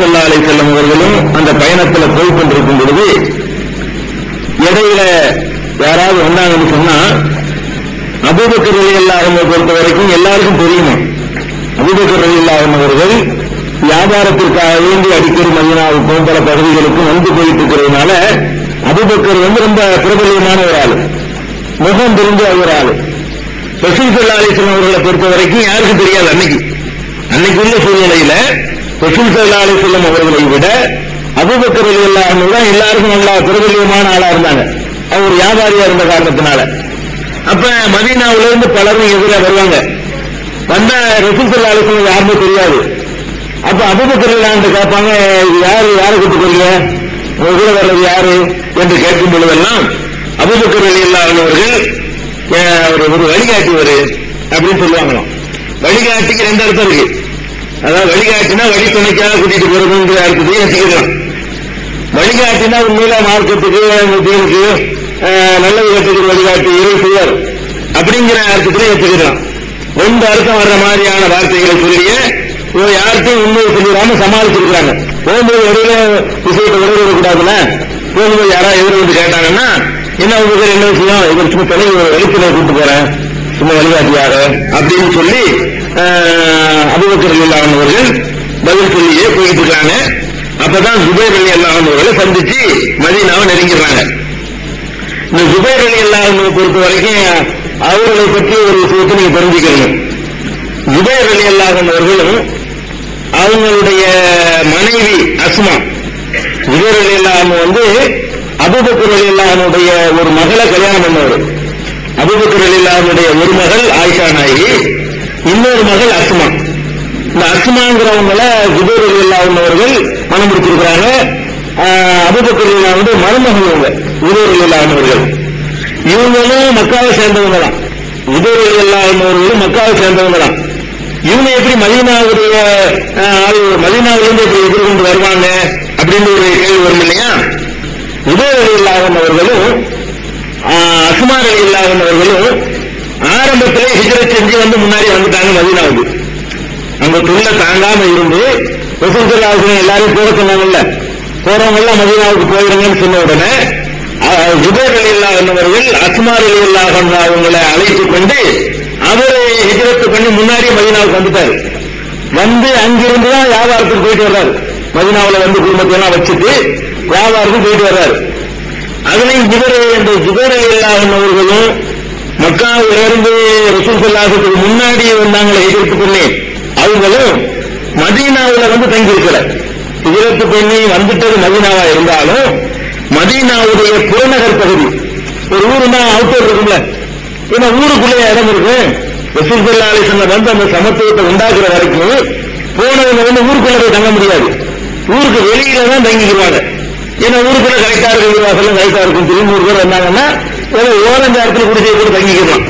ஸல்லல்லாஹு அலைஹி வஸல்லம் அவர்களும் அந்த பயணத்துல போய் கொண்டிருக்கும் பொழுது இடையில யாராவது வந்தாங்கன்னு சொன்னா, அபூபக்கர் ரலியல்லாஹு அன்ஹு பொறுத்த வரைக்கும் எல்லாருக்கும் தெரியுமா, அபூபக்கர் ரலியல்லாஹு அன்ஹு அவர்கள் வியாபாரத்திற்காக வேண்டி அடிக்கடி மதீனாவுக்கும் பல பகுதிகளுக்கும் வந்து போயிட்டு இருக்கிறதுனால அபூபக்கர் ரொம்ப பிரபலியமான ஒரு ஆளு, முகம் தெரிஞ்ச ஒரு ஆளு. ரசூல் ஸல்லல்லாஹு அலைஹி வஸல்லம் அவர்களை பொறுத்த வரைக்கும் யாருக்கும் தெரியாது. அன்னைக்கு உள்ள சூழ்நிலையில ரசூல் ஸல்லல்லாஹு அலைஹி வஸல்லம் அவர்களை விட அபூபக்கர் ரலியல்லாஹு அன்ஹு தான் எல்லாருக்கும் நல்ல பிரபலியமான ஆளா இருந்தாங்க, அவர் வியாபாரியா இருந்த காரணத்தினால. அப்ப மதீனாவிலிருந்து பலரும் எதிர வருவாங்க. வந்தா ரசூல் ஸல்லல்லாஹு அலைஹி வஸல்லம் யாருமே தெரியாது. அப்ப அபூபக்கர் ரலியல்லாஹு அன்ஹு கேட்பாங்க, யாரை கூட்டு போறீங்க, உங்க கூட வர்றது யாரு என்று கேட்கும் பொழுதெல்லாம் அபூபக்கர் ரலியல்லாஹு அன்ஹு அவர்கள் ஒரு வழிகாட்டிவர் அப்படின்னு சொல்லுவாங்களாம். வழிகாட்டிக்கு ரெண்டு அர்த்தம் இருக்கு. அதாவது வழிகாட்டினா வழி துணைக்காக கூட்டிட்டு போறதுங்கிற அர்த்தத்தையும் வச்சுக்கலாம். வழிகாட்டினா உண்மையில மார்க்கத்துக்கு தீனுக்கு நல்ல விதத்துக்கு வழிகாட்டி இறை செய்வார் அப்படிங்கிற அர்த்தத்திலே வச்சுக்கலாம். ரெண்டு அர்த்தம் வர்ற மாதிரியான வார்த்தைகளை சொல்லிய யார்கிட்டையும் உண்மையை சொல்லிடாம சமாளிச்சிருக்கிறாங்க. போகும்போது இடையில விஷயத்தை விடக்கூடாதுல, போகும்போது யாராவது எதிர வந்து கேட்டாங்கன்னா என்ன உங்களுக்கு என்ன விஷயம், இவர் சும்மா தனி வெளிச்சலை கூட்டு போறேன், சும்மா வழிகாட்டியாரு அப்படின்னு சொல்லி அபூபக்கர் ரலியல்லாஹு அன்ஹு அவர்கள் பதில் சொல்லியே போயிட்டு இருக்காங்க. அப்பதான் ஜுபைர் ரலியல்லாஹு அன்ஹு அவர்களை சந்திச்சு மதீனாவை நெருங்கிறாங்க. இந்த ஜுபைர் ரலியல்லாஹு அன்ஹு பொறுத்த வரைக்கும் அவர்களை பற்றி ஒரு விஷயத்தை நீங்க தெரிஞ்சுக்கணும். ஜுபைர் ரலியல்லாஹு அன்ஹு அவர்களும் அவங்களுடைய மனைவி அஸ்மா, ஜுபைர் ரலியல்லாஹு அன்ஹு அபூபக்கர் ரலியல்லாஹு அன்ஹுடைய ஒரு மகளை கல்யாணம் பண்ணவர். அபூபக்கர் ரலியல்லாஹு அன்ஹுடைய ஒரு மகள் ஆயிஷா நாயகி, இன்னொரு மகள் அஸ்மா. இந்த அஸ்மாங்கிறவங்கள ஜுபைர் ரலியல்லாஹு அன்ஹு அவர்கள் மனம் முடிச்சிருக்கிறாங்க. அபூபக்கர் ரலியல்லாஹு அன்ஹு மருமகள் இவங்க ஜுபைர் ரலியல்லாஹு அன்ஹு அவர்கள். இவங்களும் மக்காவை சேர்ந்தவங்க தான். ஜுபைர் ரலியல்லாஹு அன்ஹு அவர்களும் மக்காவை சேர்ந்தவங்க தான். இவங்க எப்படி மதீனாவுடைய மதீனாவிலிருந்து எப்படி எதிர்கொண்டு வருவாங்க அப்படின்னு ஒரு கேள்வி வரும் இல்லையா. ஜுபைர் ரலியல்லாஹு அன்ஹு அவர்களும் அஸ்மா ரலியல்லாஹு அன்ஹு அவர்களும் ஆரம்பத்திலே ஹிஜ்ரத் செஞ்சு முன்னாடி வந்துட்டாங்க மதீனாவுக்கு. அங்க தொல்லை தாங்காம இருந்து ரசூல் ஸல்லல்லாஹு அலைஹி வஸல்லம் எல்லாரும் போக சொன்னாங்கல்ல, போறவங்க எல்லாம் மதீனாவுக்கு போயிருங்கன்னு சொன்ன உடனே ஜுபைர் ரலியல்லாஹு அன்ஹு அவர்கள் அஸ்மா ரலியல்லாஹு அன்ஹா அவங்களை அழைத்துக் கொண்டு அவரை ஹிஜ்ரத் பண்ணி முன்னாடி மதீனாவுக்கு வந்துட்டாரு. வந்து அங்கிருந்து தான் வியாபாரத்துக்கு போயிட்டு வர்றாரு. மதீனாவில் குடும்பத்தை எல்லாம் வச்சுட்டு வியாபாரத்துக்கு போயிட்டு வர்றாரு. அதுலயும் ஜுபைர் ரலியல்லாஹு அன்ஹு அவர்களும் மக்காவிலிருந்து ரசூல் ஸல்லல்லாஹு அலைஹி வஸல்லம் முன்னாடி வந்தாங்களே ஹிஜ்ரத் பண்ணி, அவங்களும் மதீனாவில் தங்கி இருக்கிற ஹிஜ்ரத் பண்ணி வந்துட்டது மதீனாவா இருந்தாலும் மதீனாவுடைய புறநகர் பகுதி ஒரு ஊருன்னா அவுட்டர் இருக்கும்ல, ஏன்னா ஊருக்குள்ளே இடம் இருக்கு. ரசூல் ஸல்லல்லாஹு அலைஹி வஸல்லம் அந்த சமத்துவத்தை உண்டாக்குற வரைக்கும் போனவங்க ஊருக்குள்ள போய் தங்க முடியாது, ஊருக்கு வெளியில தான் தங்கிக்குவாங்க. ஏன்னா ஊருக்குள்ள கரெக்டா இருக்கு, வாசலும் கரெக்டா இருக்கும். திரும்பி 100 பேர் வந்தாங்கன்னா ஓரஞ்ச இடத்துல குடிசையை கூட தங்கிக்கலாம்.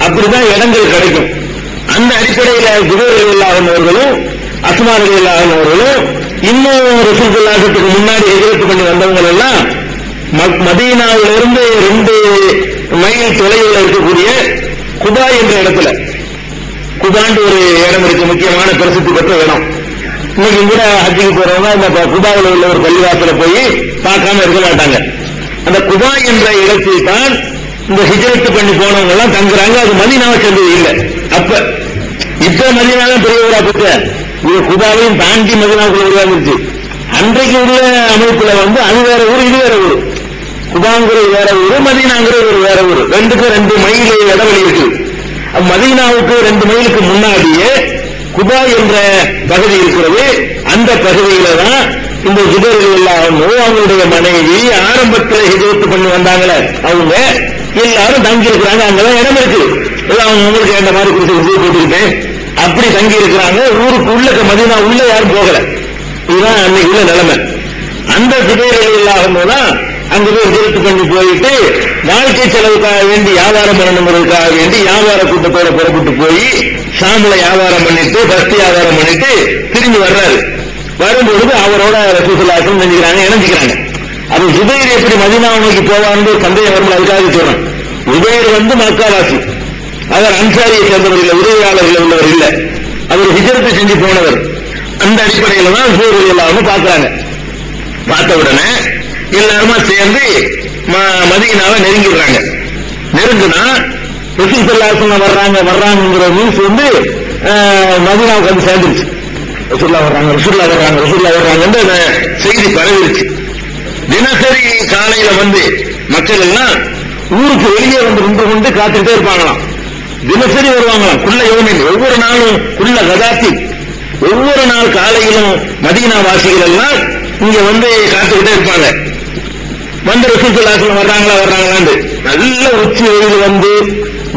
அப்படிதான் இடங்கள் கிடைக்கும். அந்த அடிப்படையில ஜுபைர் ரலியல்லாஹு அன்ஹு அவர்களும் அஸ்மா ரலியல்லாஹு அன்ஹா அவர்களும் இன்னும் ரசூல் ஸல்லல்லாஹு அலைஹி வஸல்லம் முன்னாடி ஹிஜ்ரத் பண்ணி வந்தவங்க எல்லாம் மதீனாவிலிருந்து 2 மைல் தொலைவில் இருக்கக்கூடிய குபா என்ற இடத்துல, குபாண்டு ஒரு இடம் இருக்கு, முக்கியமான பிரசித்தி பெற்ற இடம். இன்னைக்கு கூட ஹஜ்ஜுக்கு போறவங்க அந்த குபாவில் உள்ள ஒரு பள்ளிவாசல போய் பார்க்காம இருக்க மாட்டாங்க. அந்த குபா என்ற இடத்தில் தான் இந்த ஹிஜ்ரத் பண்ணி போனவங்க எல்லாம் தங்குறாங்க. அது மதீனாவை சேர்ந்தது இல்லை. இப்ப மதீனாவை பெரிய ஊரா போச்சு, இது குபாவையும் தாண்டி மதீனாவுக்குள்ள உருவாகிருச்சு. அன்றைக்கு உள்ள அமைப்புல அது வேற ஊர், இது வேற ஊர். குபாங்கிறது வேற ஊரு, மதீனாங்கிறது ஒரு வேற ஊரு. ரெண்டுக்கும் 2 மைல் இடைவெளி இருக்கு. மதீனாவுக்கு 2 மைலுக்கு முன்னாடியே குபா என்ற பகுதி இருக்கிறது. அந்த பகுதியில தான் இந்த ஜுபைர் ரலியல்லாஹு அன்ஹு அவங்களுடைய மனைவி ஆரம்பத்தில் ஹிஜ்ரத் பண்ணி வந்தாங்களே அவங்க எல்லாரும் தங்கி இருக்கிறாங்க. அங்கதான் இடம் இருக்கு, எல்லாம் அவங்களுக்கு இந்த மாதிரி குடிசை போட்டுக்கிட்டு அப்படி தங்கி இருக்கிறாங்க. ஊருக்கு உள்ள மதீனா உள்ள யாரும் போகல. இதுதான் அன்னைக்கு உள்ள நிலைமை. அந்த ஜுபைர் ரலியல்லாஹு அன்ஹு தான் அங்க போய் ஹிஜ்ரத் பண்ணி போயிட்டு வாழ்க்கை செலவுக்காக வேண்டி வியாபாரம் பண்ணணுங்கிறதுக்காக வேண்டி வியாபார கூட்டத்தோட புறப்பட்டு போய் ஷாம்ல வியாபாரம் பண்ணிட்டு பஸ்தி வியாபாரம் பண்ணிட்டு திரும்பி வர்றாரு. வரும்பொழுது அவரோட ரசூல் ஸல்லல்லாஹு அலைஹி வஸல்லம் இணைஞ்சுக்கிறாங்க. அது ஜுபைர் எப்படி மதீனாவை நோக்கி போவான்னு சந்தேகம் வரும், அதுக்காக சொல்றேன். ஜுபைர் மக்காவாசி, அவர் அன்சாரியை சேர்ந்தவர் இல்லை, உதவியாளர்கள் உள்ளவர் இல்லை. அவர் ஹிஜ்ரத் செஞ்சு போனவர். அந்த அடிப்படையில தான் சூழல் எல்லாரும் பார்க்கிறாங்க. பார்த்த உடனே எல்லாருமா சேர்ந்து மதீனாவை நெருங்கிடுறாங்க. நெருங்குனா ரசூல் ஸல்லல்லாஹு அலைஹி வஸல்லம் வர்றாங்கிற நியூஸ் வந்து மதீனாவுக்கு வந்து சேர்ந்துருச்சு. ரசூலுல்லாஹ் வர்றாங்க செய்தி பரவிருச்சு. தினசரி காலையில வந்து மக்கள் எல்லாம் ஊருக்கு வெளியே வந்து நின்று கொண்டு காத்துக்கிட்டே இருப்பாங்களாம். தினசரி வருவாங்களாம். குள்ள யோமின், ஒவ்வொரு நாளும் குள்ள கதாத்தி, ஒவ்வொரு நாள் காலையிலும் மதீனா வாசிகள் எல்லாம் இங்க வந்து காத்துக்கிட்டே இருப்பாங்க. வந்து ரசூல் ஸல்லல்லாஹு அலைஹி வஸல்லம் வர்றாங்களான்னு நல்ல உச்சி வெயில் வந்து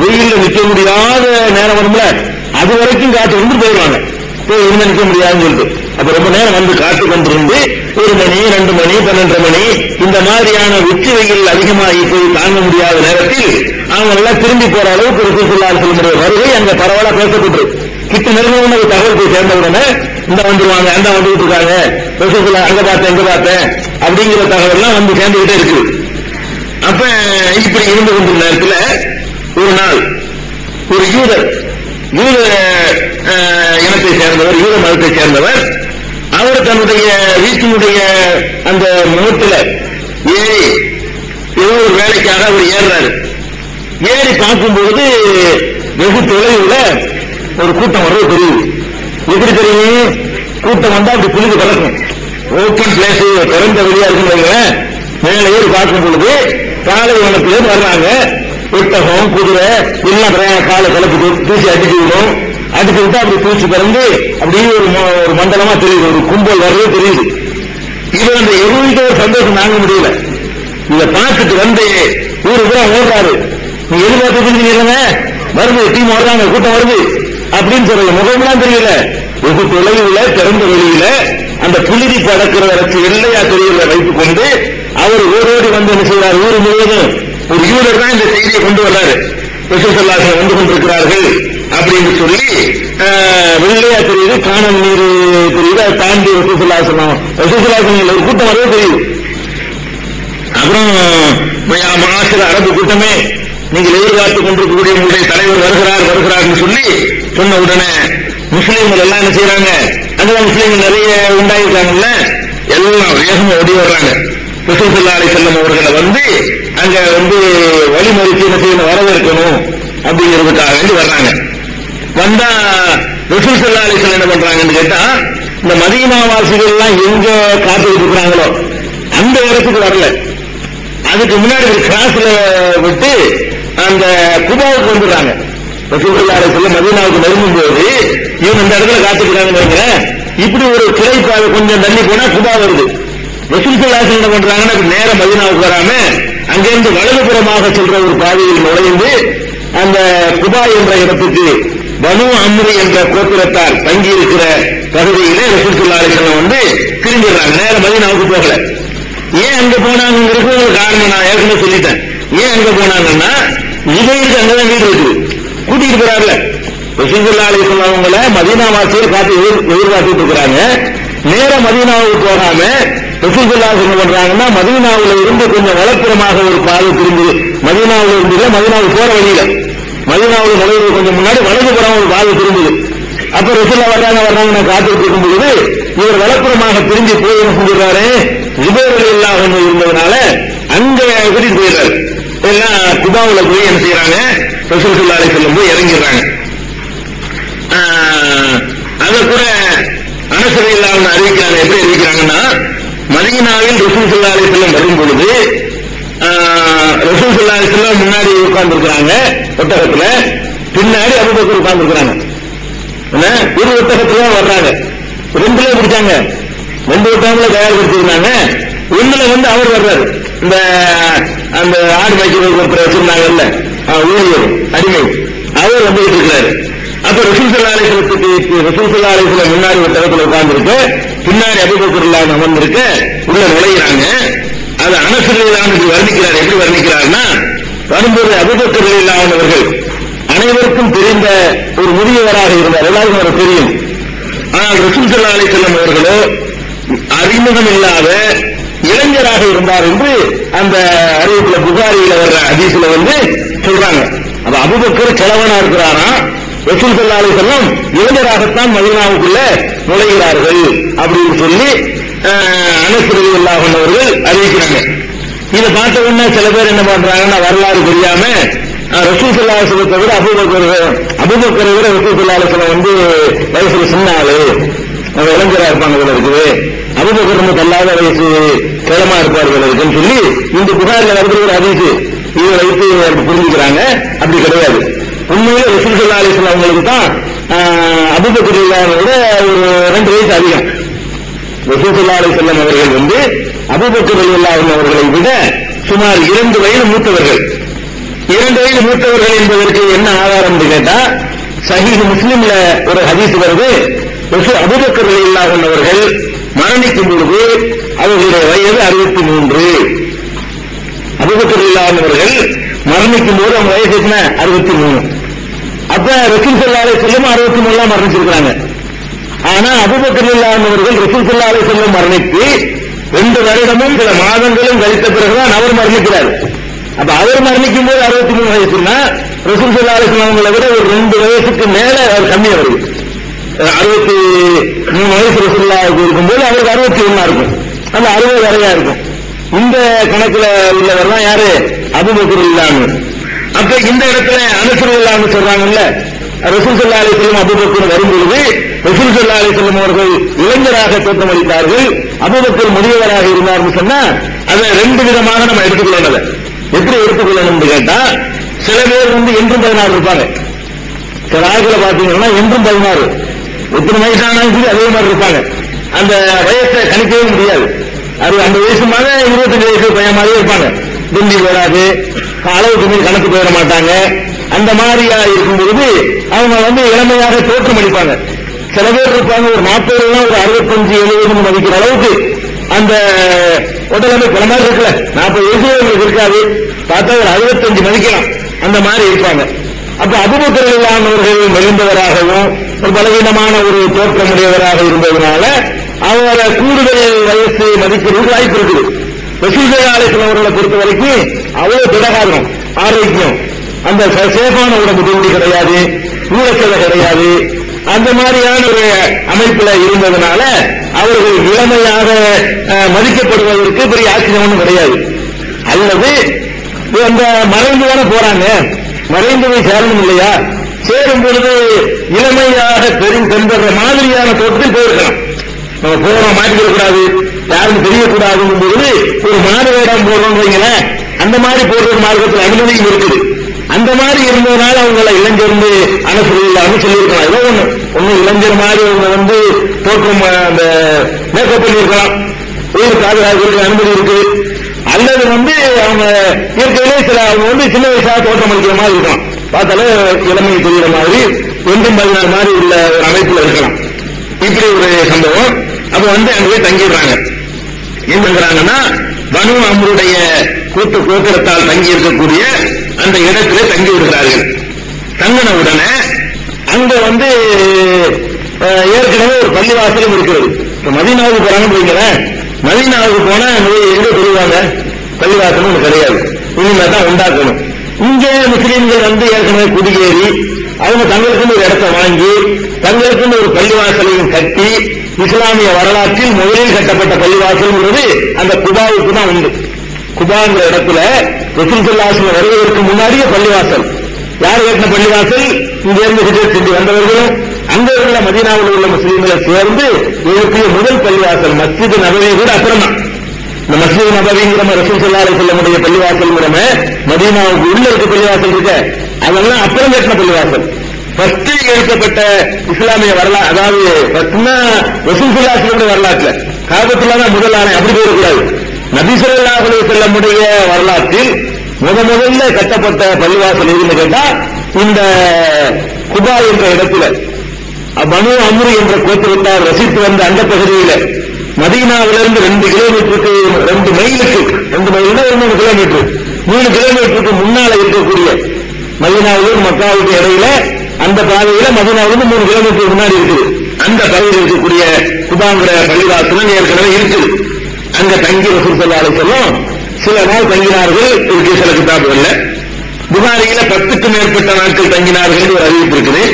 வெயில நிற்க முடியாத நேரம் வரும்ல, அது வரைக்கும் காத்து வந்து போயிடுவாங்க. போய் இருந்து நிற்க முடியாதுன்னு சொல்லிட்டு அப்ப ரொம்ப நேரம் வந்து காத்து கொண்டிருந்து 1 மணி 2 மணி 12 மணி இந்த மாதிரியான உச்சி வெயில் அதிகமாகி போய் தாங்க முடியாத நேரத்தில் அவங்க எல்லாம் திரும்பி போற அளவுக்கு ரசூல் ஸல்லல்லாஹு அலைஹி வஸல்லம் வருகை அங்க பரவலா பேசப்பட்டு கிட்ட நெருங்கின ஒரு தகவல் போய் சேர்ந்த உடனே இந்த வந்துருவாங்க, அந்த வந்துட்டு இருக்காங்க, ரசூல் ஸல்லல்லாஹு அங்க பார்த்தேன் எங்க பார்த்தேன் அப்படிங்கிற தகவல் எல்லாம் வந்து சேர்ந்துகிட்டே இருக்கு. அப்ப இப்படி இருந்து கொண்டிருந்த நேரத்தில் ஒரு நாள் ஒரு யூத இனத்தை சேர்ந்தவர், யூத மதத்தை சேர்ந்தவர், அவர் தன்னுடைய வீட்டினுடைய அந்த முகத்தில் ஏறி ஏதோ ஒரு வேலைக்காக அவர் ஏறுறாரு. ஏறி பார்க்கும்போது வெகு தொலைவுல ஒரு கூட்டம் வர்றது தெரியுது. எப்படி தெரியும்? கூட்டம் வந்தா அப்படி புரிந்து கலக்கும். ஓப்பன் பிளேஸ், திறந்த வெளியா இருக்குங்க. மேல ஏறி பார்க்கும் பொழுது காலை வனத்திலிருந்து வர்றாங்க. ஒட்டகம் குதிரை எல்லாம் காலை கலப்பு தூசி அடிச்சு விடும். அடிச்சு விட்டா அப்படி தூசி பறந்து அப்படியே ஒரு மண்டலமா தெரியுது, ஒரு கும்பல் வர்றது தெரியுது. இது அந்த எவ்வளவு ஒரு சந்தோஷம் தாங்க முடியல. இதை பார்த்துட்டு வந்து ஊரு கூட ஓடுறாரு. நீங்க எதிர்பார்த்து வருது, டீம் வர்றாங்க, கூட்டம் வருது அப்படின்னு சொல்ற முகம்லாம் தெரியல. வெகு தொலைவுல திறந்த வெளியில அந்த புழுதி படக்கிற வரைக்கும் எல்லையா தெரியல வைத்துக் கொண்டு அவர் ஓடோடி வந்து என்ன செய்வார்? ஊர் முழுவதும் ஒரு யூதர் தான் இந்த செய்தியை கொண்டு வர்றாரு. ரசூல் ஸல்லல்லாஹு அலைஹி வஸல்லம் வந்து கொண்டிருக்கிறார்கள் அப்படின்னு சொல்லி வெள்ளையா தெரியுது, காணல் நீர் தெரியுது. அதை தாண்டி ரசூல் ஸல்லல்லாஹு அலைஹி வஸல்லம் ஒரு கூட்டம் வரவே தெரியுது. அப்புறம் மாசிர அரபு கூட்டமே, நீங்கள் எதிர்பார்த்துக் கொண்டிருக்கக்கூடிய உங்களுடைய தலைவர் வருகிறார் சொல்லி சொன்ன உடனே முஸ்லீம்கள் எல்லாம் என்ன செய்யறாங்க? அங்கதான் முஸ்லீம்கள் நிறைய உண்டாயிருக்காங்கல்ல, எல்லாம் வேகமா ஓடி வர்றாங்க. ரசூல் ஸல்லல்லாஹு அலைஹி வஸல்லம் அவர்களை வந்து அங்க வந்து வழிமறித்து என்ன செய்யணும், வரவேற்கணும் அப்படிங்கிறதுக்காக வேண்டி வர்றாங்க. வந்தா ரசூல் ஸல்லல்லாஹு அலைஹி வஸல்லம் என்ன பண்றாங்கன்னு கேட்டா, இந்த மதீனா வாசிகள் எல்லாம் எங்க காத்துக்கிட்டு இருக்கிறாங்களோ அந்த இடத்துக்கு வரல. அதுக்கு முன்னாடி ஒரு கிராஸ்ல விட்டு அந்த குபாவுக்கு வந்துடுறாங்க. ரசூல் ஸல்லல்லாஹு அலைஹி வஸல்லம் மதீனாவுக்கு நெருங்கும் போது இவங்க இந்த இடத்துல காத்துக்கிறாங்க. இப்படி ஒரு கிளைப்பாவை கொஞ்சம் தள்ளி போனா குபா வருது. ரசூல் ஸல்லல்லாஹு அலைஹி வஸல்லம் என்ன பண்றாங்கன்னா நேர மதீனாவுக்கு வராம அங்கிருந்து வலதுபுறமாக சென்ற ஒரு பாதையில் நுழைந்து அந்த குபா என்ற இடத்துக்கு பனு அம்ரி என்ற கோத்திரத்தார் தங்கி இருக்கிற பகுதியிலே ரசூல் ஸல்லல்லாஹு அலைஹி வஸல்லம் வந்து திரும்பிடுறாங்க. நேர மதீனாவுக்கு போகல. ஏன் அங்க போனாங்கிறது ஒரு காரணம் நான் ஏற்கனவே சொல்லிட்டேன். ஏன் அங்க போனாங்கன்னா இவருக்கு அங்கதான் வீடு இருக்குது, கூட்டிட்டு போறாருல. ரசூல் ஸல்லல்லாஹு அலைஹி வஸல்லம் அவங்கள மதீனா வாசிகள் காத்து எதிர்பார்த்துட்டு இருக்கிறாங்க. நேர மதீனாவுக்கு போகாம ரசூல் ஸல்லல்லாஹு அலைஹி வஸல்லம் பண்றாங்கன்னா மதீனாவுல இருந்து கொஞ்சம் வலப்புறமாக ஒரு பாதை திரும்புது. மதீனாவுல இருந்து மதீனாவுக்கு போற வழியில மதீனாவுல நுழைவு கொஞ்சம் முன்னாடி வலதுபுறம் ஒரு பாதை திரும்புது. அப்ப ரசூலுல்லாஹ் வர்றாங்க நான் காத்துட்டு இருக்கும் பொழுது இவர் வலப்புறமாக திரும்பி போய் என்ன செஞ்சிருக்காரு, ஜுபைர் ரலியல்லாஹு அன்ஹு இருந்ததுனால அங்க கூட்டிட்டு போயிடுறாரு. எல்லாம் குபாவுல போய் என்ன செய்யறாங்க, ரசூல் ஸல்லல்லாஹு அலைஹி வஸல்லம் போய் இறங்கிடுறாங்க. அத கூட அனஸ் ரலியல்லாஹு அன்ஹு அறிவிக்கிறாங்க. எப்படி அறிவிக்கிறாங்கன்னா, மதீனாவில் ரசூல் ஸல்லல்லாஹு அலைஹி வஸல்லம் வரும் பொழுது ரசூல் ஸல்லல்லாஹு அலைஹி வஸல்லம் முன்னாடி உட்கார்ந்து இருக்கிறாங்க ஒட்டகத்துல, பின்னாடி அபூபக்கர் உட்கார்ந்து இருக்கிறாங்க. ஒரு ஒட்டகத்துல வர்றாங்க, ரெண்டுல பிடிச்சாங்க, 2 ஒட்டகங்களை தயார்படுத்திருந்தாங்க. ஒண்ணுல வந்து அவர் வர்றாரு, இந்த அந்த ஆடு மேய்க்கிறதுக்கு ஒருத்தர் வச்சிருந்தாங்கல்ல ஊழியர் அடிமை, அவர் வந்துகிட்டு இருக்கிறாரு. அப்ப ரசூல் ஸல்லல்லாஹு அலைஹி வஸல்லம் முன்னாடி ஒட்டகத்துல உட்கார்ந்து இருக்கு, பின்னாடி அபூபக்கர் அமர்ந்திருக்க உள்ள நுழைகிறாங்க. அது அனஸ் ரலியல்லாஹு அன்ஹு வர்ணிக்கிறார். எப்படி வர்ணிக்கிறார்னா, வரும்போது அபூபக்கர் ரலியல்லாஹு அன்ஹு அவர்கள் அனைவருக்கும் தெரிந்த ஒரு முதியவராக இருந்தார், எல்லாருக்கும் அவருக்கு தெரியும். ஆனால் ரசூல் ஸல்லல்லாஹு அலைஹி வஸல்லம் அவர்களோ அறிமுகம் இல்லாத இளைஞராக இருந்தார் என்று அந்த அறிவிப்புல புகாரியில வர்ற ஹதீஸ்ல வந்து சொல்றாங்க. அப்ப அபூபக்கர் கிழவனா இருக்கிறாரா, ரசூல் ஸல்லல்லாஹு அலைஹி வஸல்லம் இளைஞராகத்தான் மதீனாவுக்குள்ள நுழைகிறார்கள் அப்படின்னு சொல்லி அனஸ் ரலியல்லாஹு அன்ஹு அவர்கள் அறிவிக்கிறாங்க. இதை பார்த்த உடனே சில பேர் என்ன பண்றாங்கன்னா, வரலாறு தெரியாம ரசூல் ஸல்லல்லாஹு அலைஹி வஸல்லம் விட அபூபக்கரை விட ரசூல் ஸல்லல்லாஹு அலைஹி வஸல்லம் வந்து வயசுல சின்ன ஆளு, இளைஞரா இருப்பாங்க போல இருக்குது, அபூபக்கர் ரொம்ப தள்ளாத வயசு கிழமா இருப்பார் போல இருக்குன்னு சொல்லி இந்த புகாரில் வருகிற ஒரு ஹதீஸ் இதை வைத்து புரிஞ்சுக்கிறாங்க. அப்படி கிடையாது. உண்மையிலே ரசூல் ஸல்லல்லாஹு அலைஹி வஸல்லம் அவங்களுக்கு தான் அபூபக்கர் விட ஒரு 2 வயசு அதிகம். ரசூல் ஸல்லல்லாஹு அலைஹி வஸல்லம் அவர்கள் வந்து அபூபக்கர் ரலியல்லாஹு அன்ஹு அவர்களை விட சுமார் 2 வயது மூத்தவர்கள். 2 வயது மூத்தவர்கள் என்பதற்கு என்ன ஆதாரம் கேட்டா, சஹீஹ் முஸ்லிம்ல ஒரு ஹதீஸ் வருது. அபூபக்கர் ரலியல்லாஹு அன்ஹு அவர்கள் மரணிக்கும் பொழுது அவர்களுடைய வயது 63. அபூபக்கர் ரலியல்லாஹு அன்ஹு அவர்கள் மரணிக்கும் போது அவங்க வயசு என்ன, 63. அப்ப ரசூல் ஸல்லல்லாஹு அலைஹி வஸல்லம் 63 மரணிச்சிருக்காங்க. ஆனா அபூபக்கர் ரலியல்லாஹு அன்ஹு அவர்கள் ரசூல் ஸல்லல்லாஹு அலைஹி வஸல்லம் மரணித்து 2 வருடமும் சில மாதங்களும் கழித்த பிறகுதான் அவர் மரணிக்கிறார். அப்ப அவர் மரணிக்கும் போது 63 வயசுன்னா ரசூல் ஸல்லல்லாஹு அலைஹி வஸல்லம் அவங்களை விட ஒரு 2 வயசுக்கு மேல அவர் கம்மியா வருது. 63 வயசு ரசூலுல்லாஹ்வுக்கு இருக்கும்போது அவருக்கு 61 இருக்கும். அந்த 60 வரையா இருக்கும். இந்த கணக்குல உள்ளவர் தான் யாரு, அபூபக்கர் ரலியல்லாஹு அன்ஹு. அப்ப இந்த இடத்துல அனஸ் ரலியல்லாஹு அன்ஹு சொல்றாங்கல்ல, ரசூல் ஸல்லல்லாஹு அலைஹி வஸல்லம் அபூபக்கர் வரும்பொழுது ரசூல் ஸல்லல்லாஹு அலைஹி வஸல்லம் அவர்கள் இளைஞராக தோற்றமளித்தார்கள், அபூபக்கர் முதியவராக இருந்தார்னு சொன்னா அதை 2 விதமாக நம்ம எடுத்துக்கொள்ளணும். எப்படி எடுத்துக்கொள்ளணும் கேட்டா, சில பேர் வந்து என்றும் 16 இருப்பாங்க. சில ஆட்களை பாத்தீங்கன்னா என்றும் 16, எத்தனை வயசானாலும் சரி அதே மாதிரி இருப்பாங்க. அந்த வயசை கணிக்கவே முடியாது. அது அந்த வயசு மாதிரி 25 வயசு பையன் மாதிரி இருப்பாங்க. துண்டி போடாது, அளவுக்கு மீறி கணக்கு போயிட மாட்டாங்க. அந்த மாதிரியா இருக்கும் பொழுது அவங்க வந்து இளமையாக தோற்றமளிப்பாங்க. சில பேர் இருப்பாங்க ஒரு 40 ஒரு 65-70 மதிக்கிற அளவுக்கு அந்த உடலமை பல மாதிரி இருக்குல்ல, 40 வயசுல உங்களுக்கு இருக்காது, பார்த்தா ஒரு 65 மதிக்கலாம், அந்த மாதிரி இருப்பாங்க. அப்ப அபூபக்கர் ரலியல்லாஹு அன்ஹு அவர்கள் மெலிந்தவராகவும் ஒரு பலவீனமான ஒரு தோற்றமுடையவராக இருந்ததுனால அவரை கூடுதல் வயசு மதிக்கிறது வாய்ப்பு இருக்குது. ரசூல் ஸல்லல்லாஹு அலைஹி வஸல்லம் அவர்களை பொறுத்த வரைக்கும் அவ்வளவு திடகாரம், ஆரோக்கியம், அந்த சேஃபான உடம்பு தூண்டி கிடையாது, ஊழச்சதை கிடையாது, அந்த மாதிரியான ஒரு அமைப்புல இருந்ததுனால அவர்கள் இளமையாக மதிக்கப்படுவதற்கு பெரிய ஆச்சரியம் ஒன்றும் கிடையாது. அல்லது அந்த மறைந்து தானே போறாங்க, மறைந்து போய் சேரணும் இல்லையா, சேரும் பொழுது இளமையாக தென்படுற மாதிரியான தோட்டத்தில் போயிருக்கலாம். நம்ம போறோம் மாட்டிக்கிற கூடாது, யாரும் தெரியக்கூடாதுங்கும் பொழுது ஒரு மாறு வேடம் போடுறோம் வைங்களேன், அந்த மாதிரி போடுற மார்க்கத்தில் அனுமதியும் இருக்குது. அந்த மாதிரி இருந்ததுனால அவங்களை இளைஞர்ந்து அனுசரில்லாம சொல்லியிருக்கலாம். ஏதோ ஒண்ணு இளைஞர் மாதிரி அவங்க வந்து தோற்றம் அந்த மேக்கப் பண்ணியிருக்கலாம், உயிர் பாதுகாக்கிறதுக்கு அனுமதி இருக்கு. அல்லது வந்து அவங்க இயற்கையிலே சில அவங்க வந்து சின்ன வயசாக தோற்றம் அளிக்கிற மாதிரி இருக்கலாம், பார்த்தாலே இளமை தெரிகிற மாதிரி ஒன்றும் 16 மாதிரி உள்ள ஒரு அமைப்புல இருக்கலாம். இப்படி ஒரு சம்பவம். அப்ப வந்து அங்கே தங்கிடுறாங்க. என்னங்கிறாங்கன்னா, பனு அம்ருடைய கூட்டு கோத்திரத்தால் தங்கி இருக்கக்கூடிய அந்த இடத்திலே தங்கி விடுகிறார்கள். தங்கின உடனே அங்க வந்து ஏற்கனவே ஒரு பள்ளிவாசலும் இருக்கிறது. மதீனாவுக்கு போறாங்கன்னு வைக்கிறேன், மதீனாவுக்கு போனா எங்க சொல்லுவாங்க, பள்ளிவாசலும் கிடையாது, இனிமே தான் உண்டாக்கணும். இங்கே முஸ்லீம்கள் வந்து ஏற்கனவே குடியேறி அவங்க தங்களுக்குன்னு ஒரு இடத்தை வாங்கி தங்களுக்குன்னு ஒரு பள்ளிவாசலையும் கட்டி, இஸ்லாமிய வரலாற்றில் முதலில் கட்டப்பட்ட பள்ளிவாசல்ங்கிறது அந்த குபாவுக்கு தான் உண்டு. குபாங்கிற இடத்துல ரசூல் ஸல்லல்லாஹு அலைஹி வஸல்லம் வருவதற்கு முன்னாடியே பள்ளிவாசல். யார் கட்டின பள்ளிவாசல்? இங்க இருந்து ஹிஜ்ரத் செஞ்சு வந்தவர்களும் அங்க உள்ள மதீனாவில் உள்ள முஸ்லீம்களை சேர்ந்து எழுப்பிய முதல் பள்ளிவாசல். மஸ்ஜித் நபவி கூட அப்புறம் தான். இந்த மஸ்ஜித் நபவிங்கிற ரசூல் ஸல்லல்லாஹு அலைஹி வஸல்லம் பள்ளிவாசல் மதீனாவுக்கு உள்ள இருக்க பள்ளிவாசல் இருக்கு, அதெல்லாம் அப்புறம் கட்டின பள்ளிவாசல். ஃபர்ஸ்ட் எழுப்பப்பட்ட இஸ்லாமிய வரலாறு, அதாவது ரசூல் ஸல்லல்லாஹு அலைஹி வஸல்லம் வரலாற்றுல காபத்துல்லா தான் முதல் ஆணை, அப்படி போயிடக்கூடாது. நபி ஸல்லல்லாஹு அலைஹி வஸல்லம் வரலாற்றில் முதல்ல கட்டப்பட்ட பள்ளிவாசல் எதுன்னு கேட்டா இந்த குபா என்ற இடத்துல பனு அம்ரு என்ற கோத்திரத்தார் வசித்து வந்த அந்த பகுதியில மதீனாவிலிருந்து 2 கிலோமீட்டருக்கு 2 மைலுக்கு 2 மைல்னா 3 கிலோமீட்டர் 3 கிலோமீட்டருக்கு முன்னால இருக்கக்கூடிய மதீனாவிலும் மக்காவுக்கு இடையில அந்த பாதையில மதீனாவிலிருந்து 3 கிலோமீட்டர் முன்னாடி இருக்குது. அந்த பகுதியில் இருக்கக்கூடிய குபாங்கிற பள்ளிவாசல் ஏற்கனவே இருக்குது. அங்க தங்கி ரசூல் ஸல்லல்லாஹு அலைஹி வஸல்லம் சில நாள் தங்கினார்கள். இதுக்கு சில கிதாபுகள்ல புகாரியில 10க்கும் மேற்பட்ட நாட்கள் தங்கினார்கள் ஒரு அறிவிப்பு இருக்குது.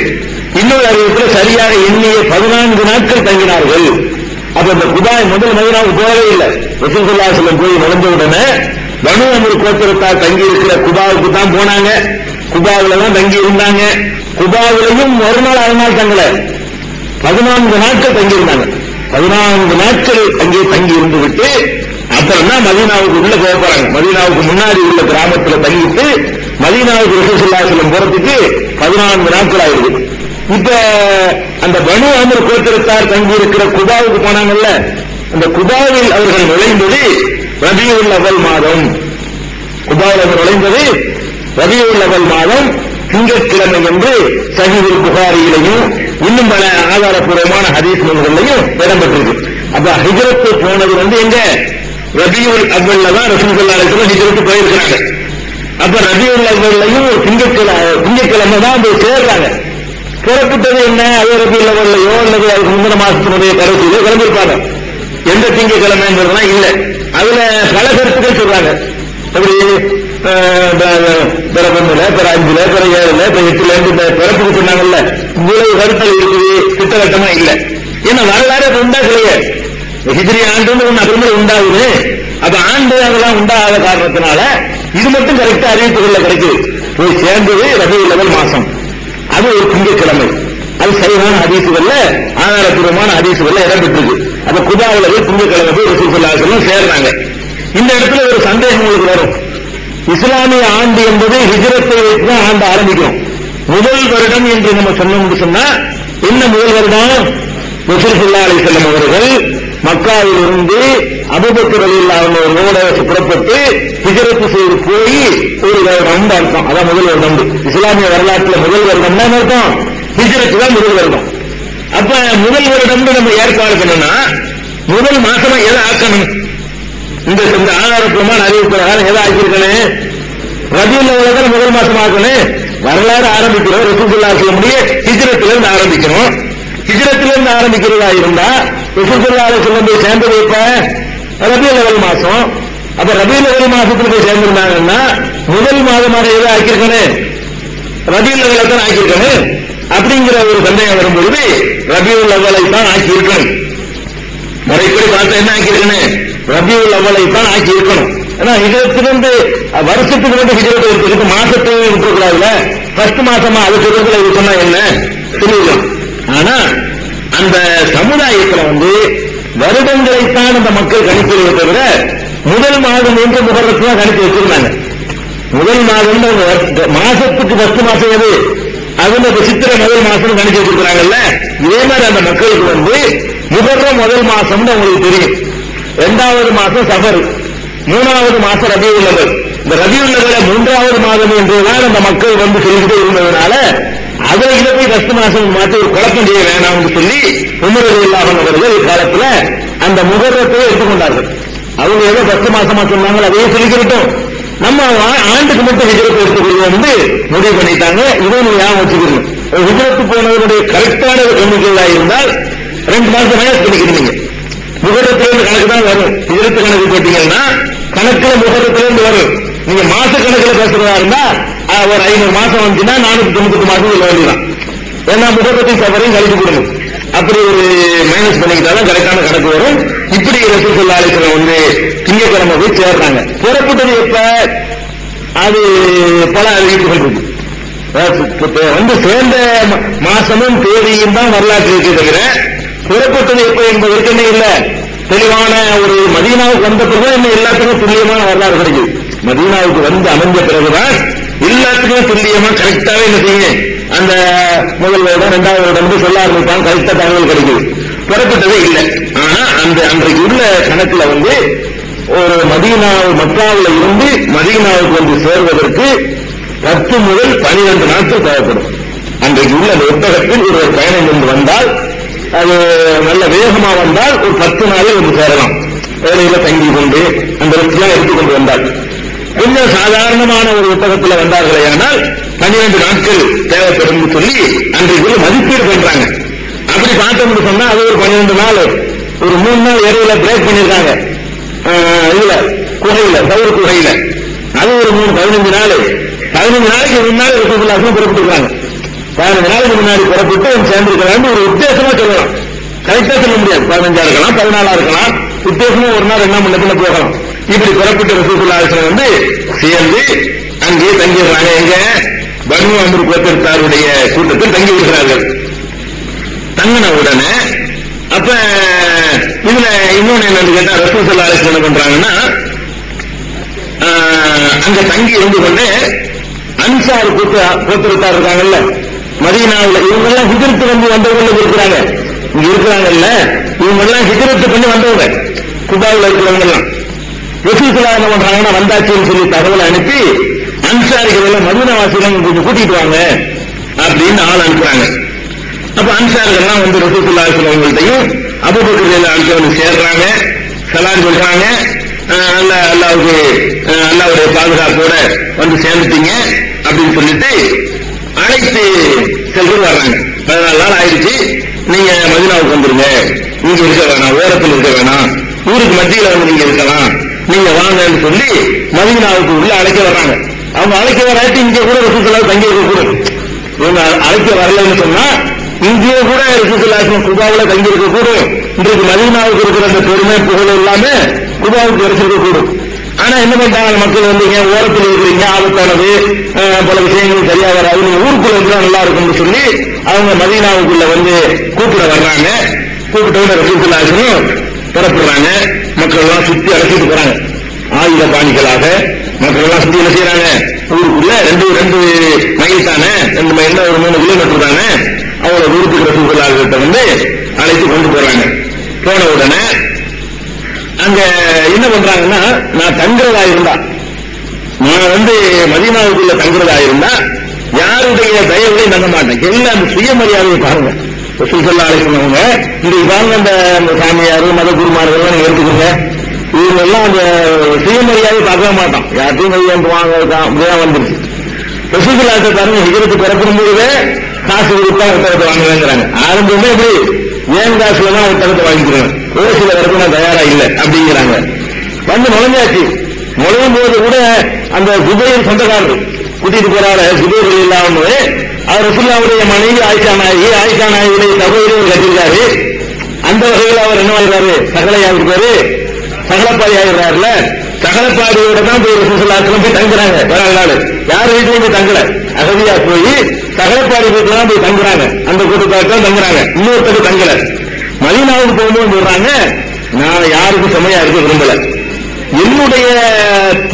இன்னொரு அறிவிப்பில் சரியாக எண்ணிய 14 நாட்கள் தங்கினார்கள். அப்ப இந்த குபா முதல் மதீனாவுக்கு போகவே இல்லை. ரசூல் ஸல்லல்லாஹு அலைஹி வஸல்லம் போய் நுழைஞ்ச உடனே பனு அம்ர் கோத்திரத்தார் தங்கி இருக்கிற குபாவுக்கு தான் போனாங்க. குபாவில தான் தங்கி இருந்தாங்க. குபாவிலையும் ஒரு நாள் அரை நாள் தங்கல, 14 நாட்கள் தங்கி இருந்தாங்க. 14 நாட்கள் அங்கே தங்கி இருந்து விட்டு அப்புறம் தான் மதீனாவுக்கு உள்ள போக போறாங்க. மதீனாவுக்கு முன்னாடி உள்ள கிராமத்துல தங்கிட்டு மதீனாவுக்கு ரசூல் ஸல்லல்லாஹு அலைஹி வஸல்லம் போறதுக்கு 14 நாட்கள் ஆயிடுது. இப்ப அந்த பனு அம்ர் கோத்திரத்தார் தங்கி இருக்கிற குபாவுக்கு போனாங்கல்ல, அந்த குபாவில் அவர்கள் நுழைந்தது ரபியுல் அவல் மாதம். குபாவில் அவர் நுழைந்தது ரபியுல் அவல் மாதம் திங்கட்கிழமை என்று சஹீஹுல் புகாரியிலையும் இன்னும் பல ஆதாரப்பூர்வமான ஹதீஸ் நூல்களிலையும் இடம்பெற்றிருக்கு. அப்ப ஹிஜ்ரத்து போனது எங்க ரபியுல் அவ்வல்ல தான் ரசூல் ஸல்லல்லாஹு அலைஹி வஸல்லம் ஹிஜ்ரத்து போயிருக்கிறாங்க. அப்ப ரபியுல் அவ்வல்லையும் ஒரு திங்கட்கிழமை தான் போய் சேர்றாங்க. புறப்பட்டது என்ன, அது ரபியுல் அவ்வல்லையோ அல்லது அதுக்கு முந்தின மாசத்தினுடைய கடைசியிலோ கிளம்பியிருப்பாங்க. எந்த திங்கட்கிழமைங்கிறதுலாம் இல்லை. அதுல பல கருத்துக்கள் சொல்றாங்க. அப்படி பிற 1, பிற 5, பிற 7, பிற 8 இந்த பிறப்புக்கு சொன்னாங்கல்ல, இவ்வளவு கருத்தல் இருக்குது, திட்டவட்டமா இல்லை. ஏன்னா வரலாறு உண்டாகலையே, ஹிஜ்ரி ஆண்டு ஒண்ணு அப்புறமே உண்டாகுது. அப்ப ஆண்டு அதெல்லாம் உண்டாகாத காரணத்தினால இது மட்டும் கரெக்டா அறிவிப்புகள்ல கிடைக்குது. போய் சேர்ந்தது ரபியுல் அவல் மாசம், அது ஒரு திங்கட்கிழமை. அது சரியான ஹதீசுகள்ல ஆதாரப்பூர்வமான ஹதீசுகள்ல இடம்பெற்றிருக்கு. அப்ப குபாவுல போய் திங்கட்கிழமை போய் ரசூல் ஸல்லல்லாஹு அலைஹி வஸல்லம் சேர்றாங்க. இந்த இடத்துல ஒரு சந்தேகம் உங்களுக்கு வரும். இஸ்லாமிய ஆண்டு என்பது ஹிஜ்ரத்தை வைத்துதான் ஆண்டு ஆரம்பிக்கும். முதல் வருடம் என்று நம்ம சொன்னோம்னு சொன்னா என்ன முதல் வருடம்? ரசூல் ஸல்லல்லாஹு அலைஹி வஸல்லம் அவர்கள் மக்காவில் இருந்து அபூபக்கர் ரலியல்லாஹு அன்ஹு அவர்களோட புறப்பட்டு ஹிஜ்ரத் செய்து போய் ஒரு வருடம் அர்த்தம். அதான் முதல் வருடம். இஸ்லாமிய வரலாற்றுல முதல் வருடம் தான் அர்த்தம், ஹிஜ்ரத் தான் முதல் வருடம். அப்ப முதல் வருடம் நம்ம ஏற்பாடு பண்ணணும்னா முதல் மாசமா எதை ஆக்கணும்? இந்த ஆதாரப்பூர்வமான அறிவு பிரகாரம் எதை ஆக்கியிருக்கணும்? ரபியுல் அவல் முதல் மாசம் ஆக்கணும். வரலாறு ஆரம்பிக்கிறோம் ரசூல் ஸல்லல்லாஹு அலைஹி வஸல்லம் ஹிஜ்ரத்திலிருந்து ஆரம்பிக்கணும். ஹிஜ்ரத்திலிருந்து ஆரம்பிக்கிறதா இருந்தா ரசூல் ஸல்லல்லாஹு அலைஹி வஸல்லம் போய் சேர்ந்தது இப்ப ரபியுல் அவல் மாசம். அப்ப ரபியுல் அவல் மாசத்துல போய் சேர்ந்திருந்தாங்கன்னா முதல் மாதமாக எதை ஆக்கியிருக்கணும்? ரபியுல் அவலை தான் ஆக்கியிருக்கணும். அப்படிங்கிற ஒரு சந்தேகம் வரும்பொழுது ரபியுல் அவலை தான் ஆக்கியிருக்கணும். முறைப்படி பார்த்தா என்ன ஆக்கியிருக்கணும்? ரபியுல் அவலை தான் ஆக்கியிருக்கணும். ஏன்னா ஹிஜ்ரத்திலிருந்து வருஷத்துக்கு வந்து ஹிஜ்ரத் இருக்கு, மாசத்தை விட்டுக்கூடாதுல. ஃபர்ஸ்ட் மாசமா அது சொல்றதுல இது சொன்னா என்ன தெரியும். ஆனா அந்த சமுதாயத்துல வருடங்களைத்தான் அந்த மக்கள் கணிக்கிறதை தவிர முதல் மாதம் என்று முகரத்து தான் கணித்து வச்சிருந்தாங்க. முதல் மாதம் மாசத்துக்கு ஃபர்ஸ்ட் மாசம் எது? அது சித்திரை முதல் மாசம் கணிச்சு வச்சிருக்கிறாங்கல்ல. இதே மாதிரி அந்த மக்களுக்கு முகர்ரம் முதல் மாசம் உங்களுக்கு தெரியும். 2வது மாசம் சஃபர், 3வது மாசம் ரபியுல் அவல். இந்த ரபியுல் அவலை 3வது மாதம் என்றுதான் அந்த மக்கள் சொல்லிக்கிட்டே இருந்ததுனால அதை இதை போய் ஃபர்ஸ்ட் மாசம் மாற்றி ஒரு குழப்பம் செய்ய வேண்டாம்னு சொல்லி உமர் ரலியல்லாஹு அன்ஹு அவர்கள் இக்காலத்துல அந்த முகர்ரத்தை எடுத்துக்கொண்டார்கள். அவங்க ஏதோ ஃபர்ஸ்ட் மாசமா சொன்னாங்க, அதையே சொல்லிக்கிட்டோம். நம்ம ஆண்டுக்கு மட்டும் ஹிஜ்ரத் எடுத்துக்கொள்வோம் முடிவு பண்ணிட்டாங்க. இதை நீங்க ஞாபகம் வச்சுக்கணும். ஹிஜ்ரத் போனவருடைய கரெக்டான எண்ணிக்கையா இருந்தால் 2 மாசம் மைனஸ் பண்ணிக்கிறீங்க. முகரத்திலிருந்து கணக்கு தான் வரும். ஹிஜ்ரத் கணக்கு போட்டீங்கன்னா கணக்குல முகரத்திலிருந்து வரும். நீங்க மாச கணக்குல பேசுறதா இருந்தா ஒரு 500 மாசம் வந்துச்சுன்னா 498 மாசம் சொல்ல வேண்டியதான். ஏன்னா முகரத்தை சவரையும் கழிச்சு கொடுங்க. அப்படி ஒரு மைனஸ் பண்ணிக்கிட்டாலும் கரெக்டான கணக்கு வரும். இப்படி ரசூல் ஸல்லல்லாஹு அலைஹி வஸல்லம் திங்கட்கிழமை போய் சேர்றாங்க. புறப்பட்டது எப்ப? அது பல அறிவிப்புகள் இருக்கு. சேர்ந்த மாசமும் தேதியும் தான் வரலாற்று இருக்கே தவிர புறப்பட்டது எப்ப என்பதற்கு என்ன இல்ல தெளிவான ஒரு மதீனாவுக்கு வந்த பிறகு இன்னும் எல்லாத்துக்கும் துல்லியமான வரலாறு கிடைக்குது. மதீனாவுக்கு அமைஞ்ச பிறகுதான் எல்லாத்துக்கும் துல்லியமா கரெக்டாவே என்ன செய்யுங்க, அந்த முதல் வருடம் 2வது வருடம் சொல்ல ஆரம்பிப்பாங்க, கரெக்டா தகவல் கிடைக்குது. புறப்பட்டதே இல்லை. ஆனா அந்த அன்றைக்கு உள்ள கணக்குல ஒரு மக்காவில் இருந்து மதீனாவுக்கு சேர்வதற்கு 10 முதல் 12 நாட்கள் தேவைப்படும். அன்றைக்கு உள்ள அந்த ஒட்டகத்தில் ஒரு பயணம் வந்தால் அது நல்ல வேகமா வந்தால் ஒரு 10 நாளில் சேரலாம். வேலையில தங்கி கொண்டு அந்த இடத்துல எடுத்துக்கொண்டு வந்தால் கொஞ்சம் சாதாரணமான ஒரு ஒட்டகத்தில் வந்தார்களே ஆனால் 12 நாட்கள் தேவைப்படும் சொல்லி அன்றைக்கு மதிப்பீடு பண்றாங்க. அப்படி பார்த்தோம்னு சொன்னா அது ஒரு 12 நாள், ஒரு 3 நாள் இடையில பிரேக் பண்ணிருக்காங்க. இதுல குகையில சவுர் குகையில அது ஒரு 15 நாள். 15 நாளைக்கு முன்னாடி ரசூலுல்லாஹி புறப்பட்டுருக்காங்க. 15 நாளைக்கு முன்னாடி புறப்பட்டு சேர்ந்திருக்கிறான்னு ஒரு உத்தேசமா சொல்லலாம். கரெக்டா சொல்ல முடியாது. 15 இருக்கலாம், 14 இருக்கலாம், உத்தேசமா ஒரு நாள் 2 மணி நேரத்துல போகலாம். இப்படி புறப்பட்டு ரசூலுல்லாஹி அலைஹி வஸல்லம் வந்து சேர்ந்து அங்கேயே தங்கிடுறாங்க. எங்க பனு அம்ர் கோத்திரத்தாருடைய கூட்டத்தில் தங்கி இருக்கிறார்கள். தங்கின உடனே அப்ப இதுல இன்னொன்னு என்னன்னு கேட்டா ரசூலுல்லாஹி ஸல்லல்லாஹு அலைஹி வஸல்லம் என்ன பண்றாங்கன்னா, அங்க தங்கி இருந்து கொண்டு அன்சார் கோத்திரத்தார் இருக்காங்கல்ல மதீனாவுல, இவங்க எல்லாம் ஹிஜ்ரத் வந்து வந்தவங்க இருக்கிறாங்க. இங்க இருக்கிறாங்கல்ல, இவங்க எல்லாம் ஹிஜ்ரத் பண்ணி வந்தவங்க, குபாவில் இருக்கிறவங்க எல்லாம். ரசூலுல்லாஹி என்ன பண்றாங்கன்னா, வந்தாச்சுன்னு சொல்லி தகவலை அனுப்பி அன்சாரிகள் எல்லாம் மதீனா வாசிகள் கொஞ்சம் கூட்டிட்டு வாங்க அப்படின்னு ஆள் அனுப்புறாங்க. அப்ப அன்சார்கள் எல்லாம் வந்து ரசூலுல்லாஹி ஸல்லல்லாஹு அலைஹி வஸல்லம் அபூபக்கர் ரலியல்லாஹு அன்ஹு சேர்றாங்க, சலாம் சொல்றாங்க. அல்லாஹ்வுக்கு அல்லாஹ்வுடைய பாதுகாப்போட வந்து சேர்ந்துட்டீங்க அப்படின்னு சொல்லிட்டு அழைத்து சென்று வர்றாங்க. 14 நாள் ஆயிடுச்சு, நீங்க மதீனாவுக்கு வந்துருங்க, இங்க இருக்க வேணாம், ஓரத்தில் இருக்க வேணாம், ஊருக்கு மத்தியில வந்து நீங்க இருக்கலாம், நீங்க வாங்கன்னு சொல்லி மதீனாவுக்கு உள்ள அழைக்க வர்றாங்க. அவங்க அழைக்க வராட்டி இங்க கூட ரசூலுல்லாஹி தங்கி இருக்க கூடும். இவங்க அழைக்க வரலன்னு சொன்னா இங்கே கூட ரசூலுல்லாஹி குபாவுல தங்கி இருக்க கூடும். இன்றைக்கு மதீனாவுக்கு இருக்கிற அந்த பெருமை புகழ் இல்லாம குபாவுக்கு கிடைச்சிருக்க கூடும். ஆனா என்ன பண்றாங்க மக்கள் வந்து, ஏன் ஓரத்தில் இருக்கிறீங்க, ஆபத்தானது, பல விஷயங்கள் சரியா வராது, நீங்க ஊருக்குள்ள இருந்தா நல்லா இருக்கும்னு சொல்லி அவங்க மதீனாவுக்குள்ள வந்து கூப்பிட வர்றாங்க. கூப்பிட்டவங்க ரசூலுல்லாஹி புறப்படுறாங்க. மக்கள் எல்லாம் சுத்தி அழைச்சிட்டு போறாங்க. ஆயுத பாணிகளாக மக்கள் எல்லாம் சுத்தி என்ன செய்யறாங்க, ஊருக்குள்ள 2 மைல் தானே, 2 மைல் ஒரு 3 கிலோமீட்டர் தானே, அவங்கள ஊருக்கு ரசூலுல்லாஹி கிட்ட வந்து அழைத்து கொண்டு போறாங்க. போன உடனே அங்க என்ன பண்றாங்கன்னா, நான் தங்குறதா இருந்தா, நான் வந்து மதீனாவுக்குள்ள தங்குறதா இருந்தா யாருடைய தயவுலையும் தங்க மாட்டேன். எல்லாம் அந்த சுயமரியாதையை பாருங்க. ரசூலுல்லாஹி அலைஹி வஸல்லம் இந்த பாருங்க, அந்த சாமியார் மத குருமார்கள் நீங்க எடுத்துக்கோங்க, இவங்க எல்லாம் அந்த சுயமரியாதை பார்க்க மாட்டான். யார்ட்டையும் கையெழுத்து வந்துருச்சு. ரசூலுல்லாஹி பாருங்க, ஹிஜ்ரத் பிறக்கும் பொழுது காசு கொடுத்தா ஒட்டகத்தை வாங்குறாங்க. ஆரம்பமே எப்படி ஏன் காசுல தான் ஒட்டகத்தை வாங்கிக்கிறாங்க, ஒரு சில வரைக்கும் நான் தயாரா இல்லை அப்படிங்கிறாங்க. வந்து நுழைஞ்சாச்சு. நுழையும் போது கூட அந்த ஜுபைர் சொந்தக்காரர் கூட்டிட்டு போறாரு. ஜுபைர் இல்லாம அவர் ரசூலுல்லாஹ்வுடைய மனைவி ஆயிஷா நாயுடைய சகோதரி கட்டிருக்காரு. அந்த வகையில் அவர் என்ன ஆகிறாரு, சகலையாகிருக்காரு, சகலப்பாடி ஆகிறாருல. சகலப்பாடியோட தான் போய் ரசூலுல்லாஹி போய் தங்குறாங்க. 14 நாள் யார் வீட்லயும் போய் தங்கல, அகதியா போய் சகலப்பாடி வீட்டுல தான் போய் தங்குறாங்க. அந்த கூட்டத்தார் தான் தங்குறாங்க, இன்னொருத்தருக்கு தங்கல. மதீனாவுக்கு போகும்போது சொல்றாங்க, நான் யாருக்கும் சுமையா இருக்க விரும்பல, என்னுடைய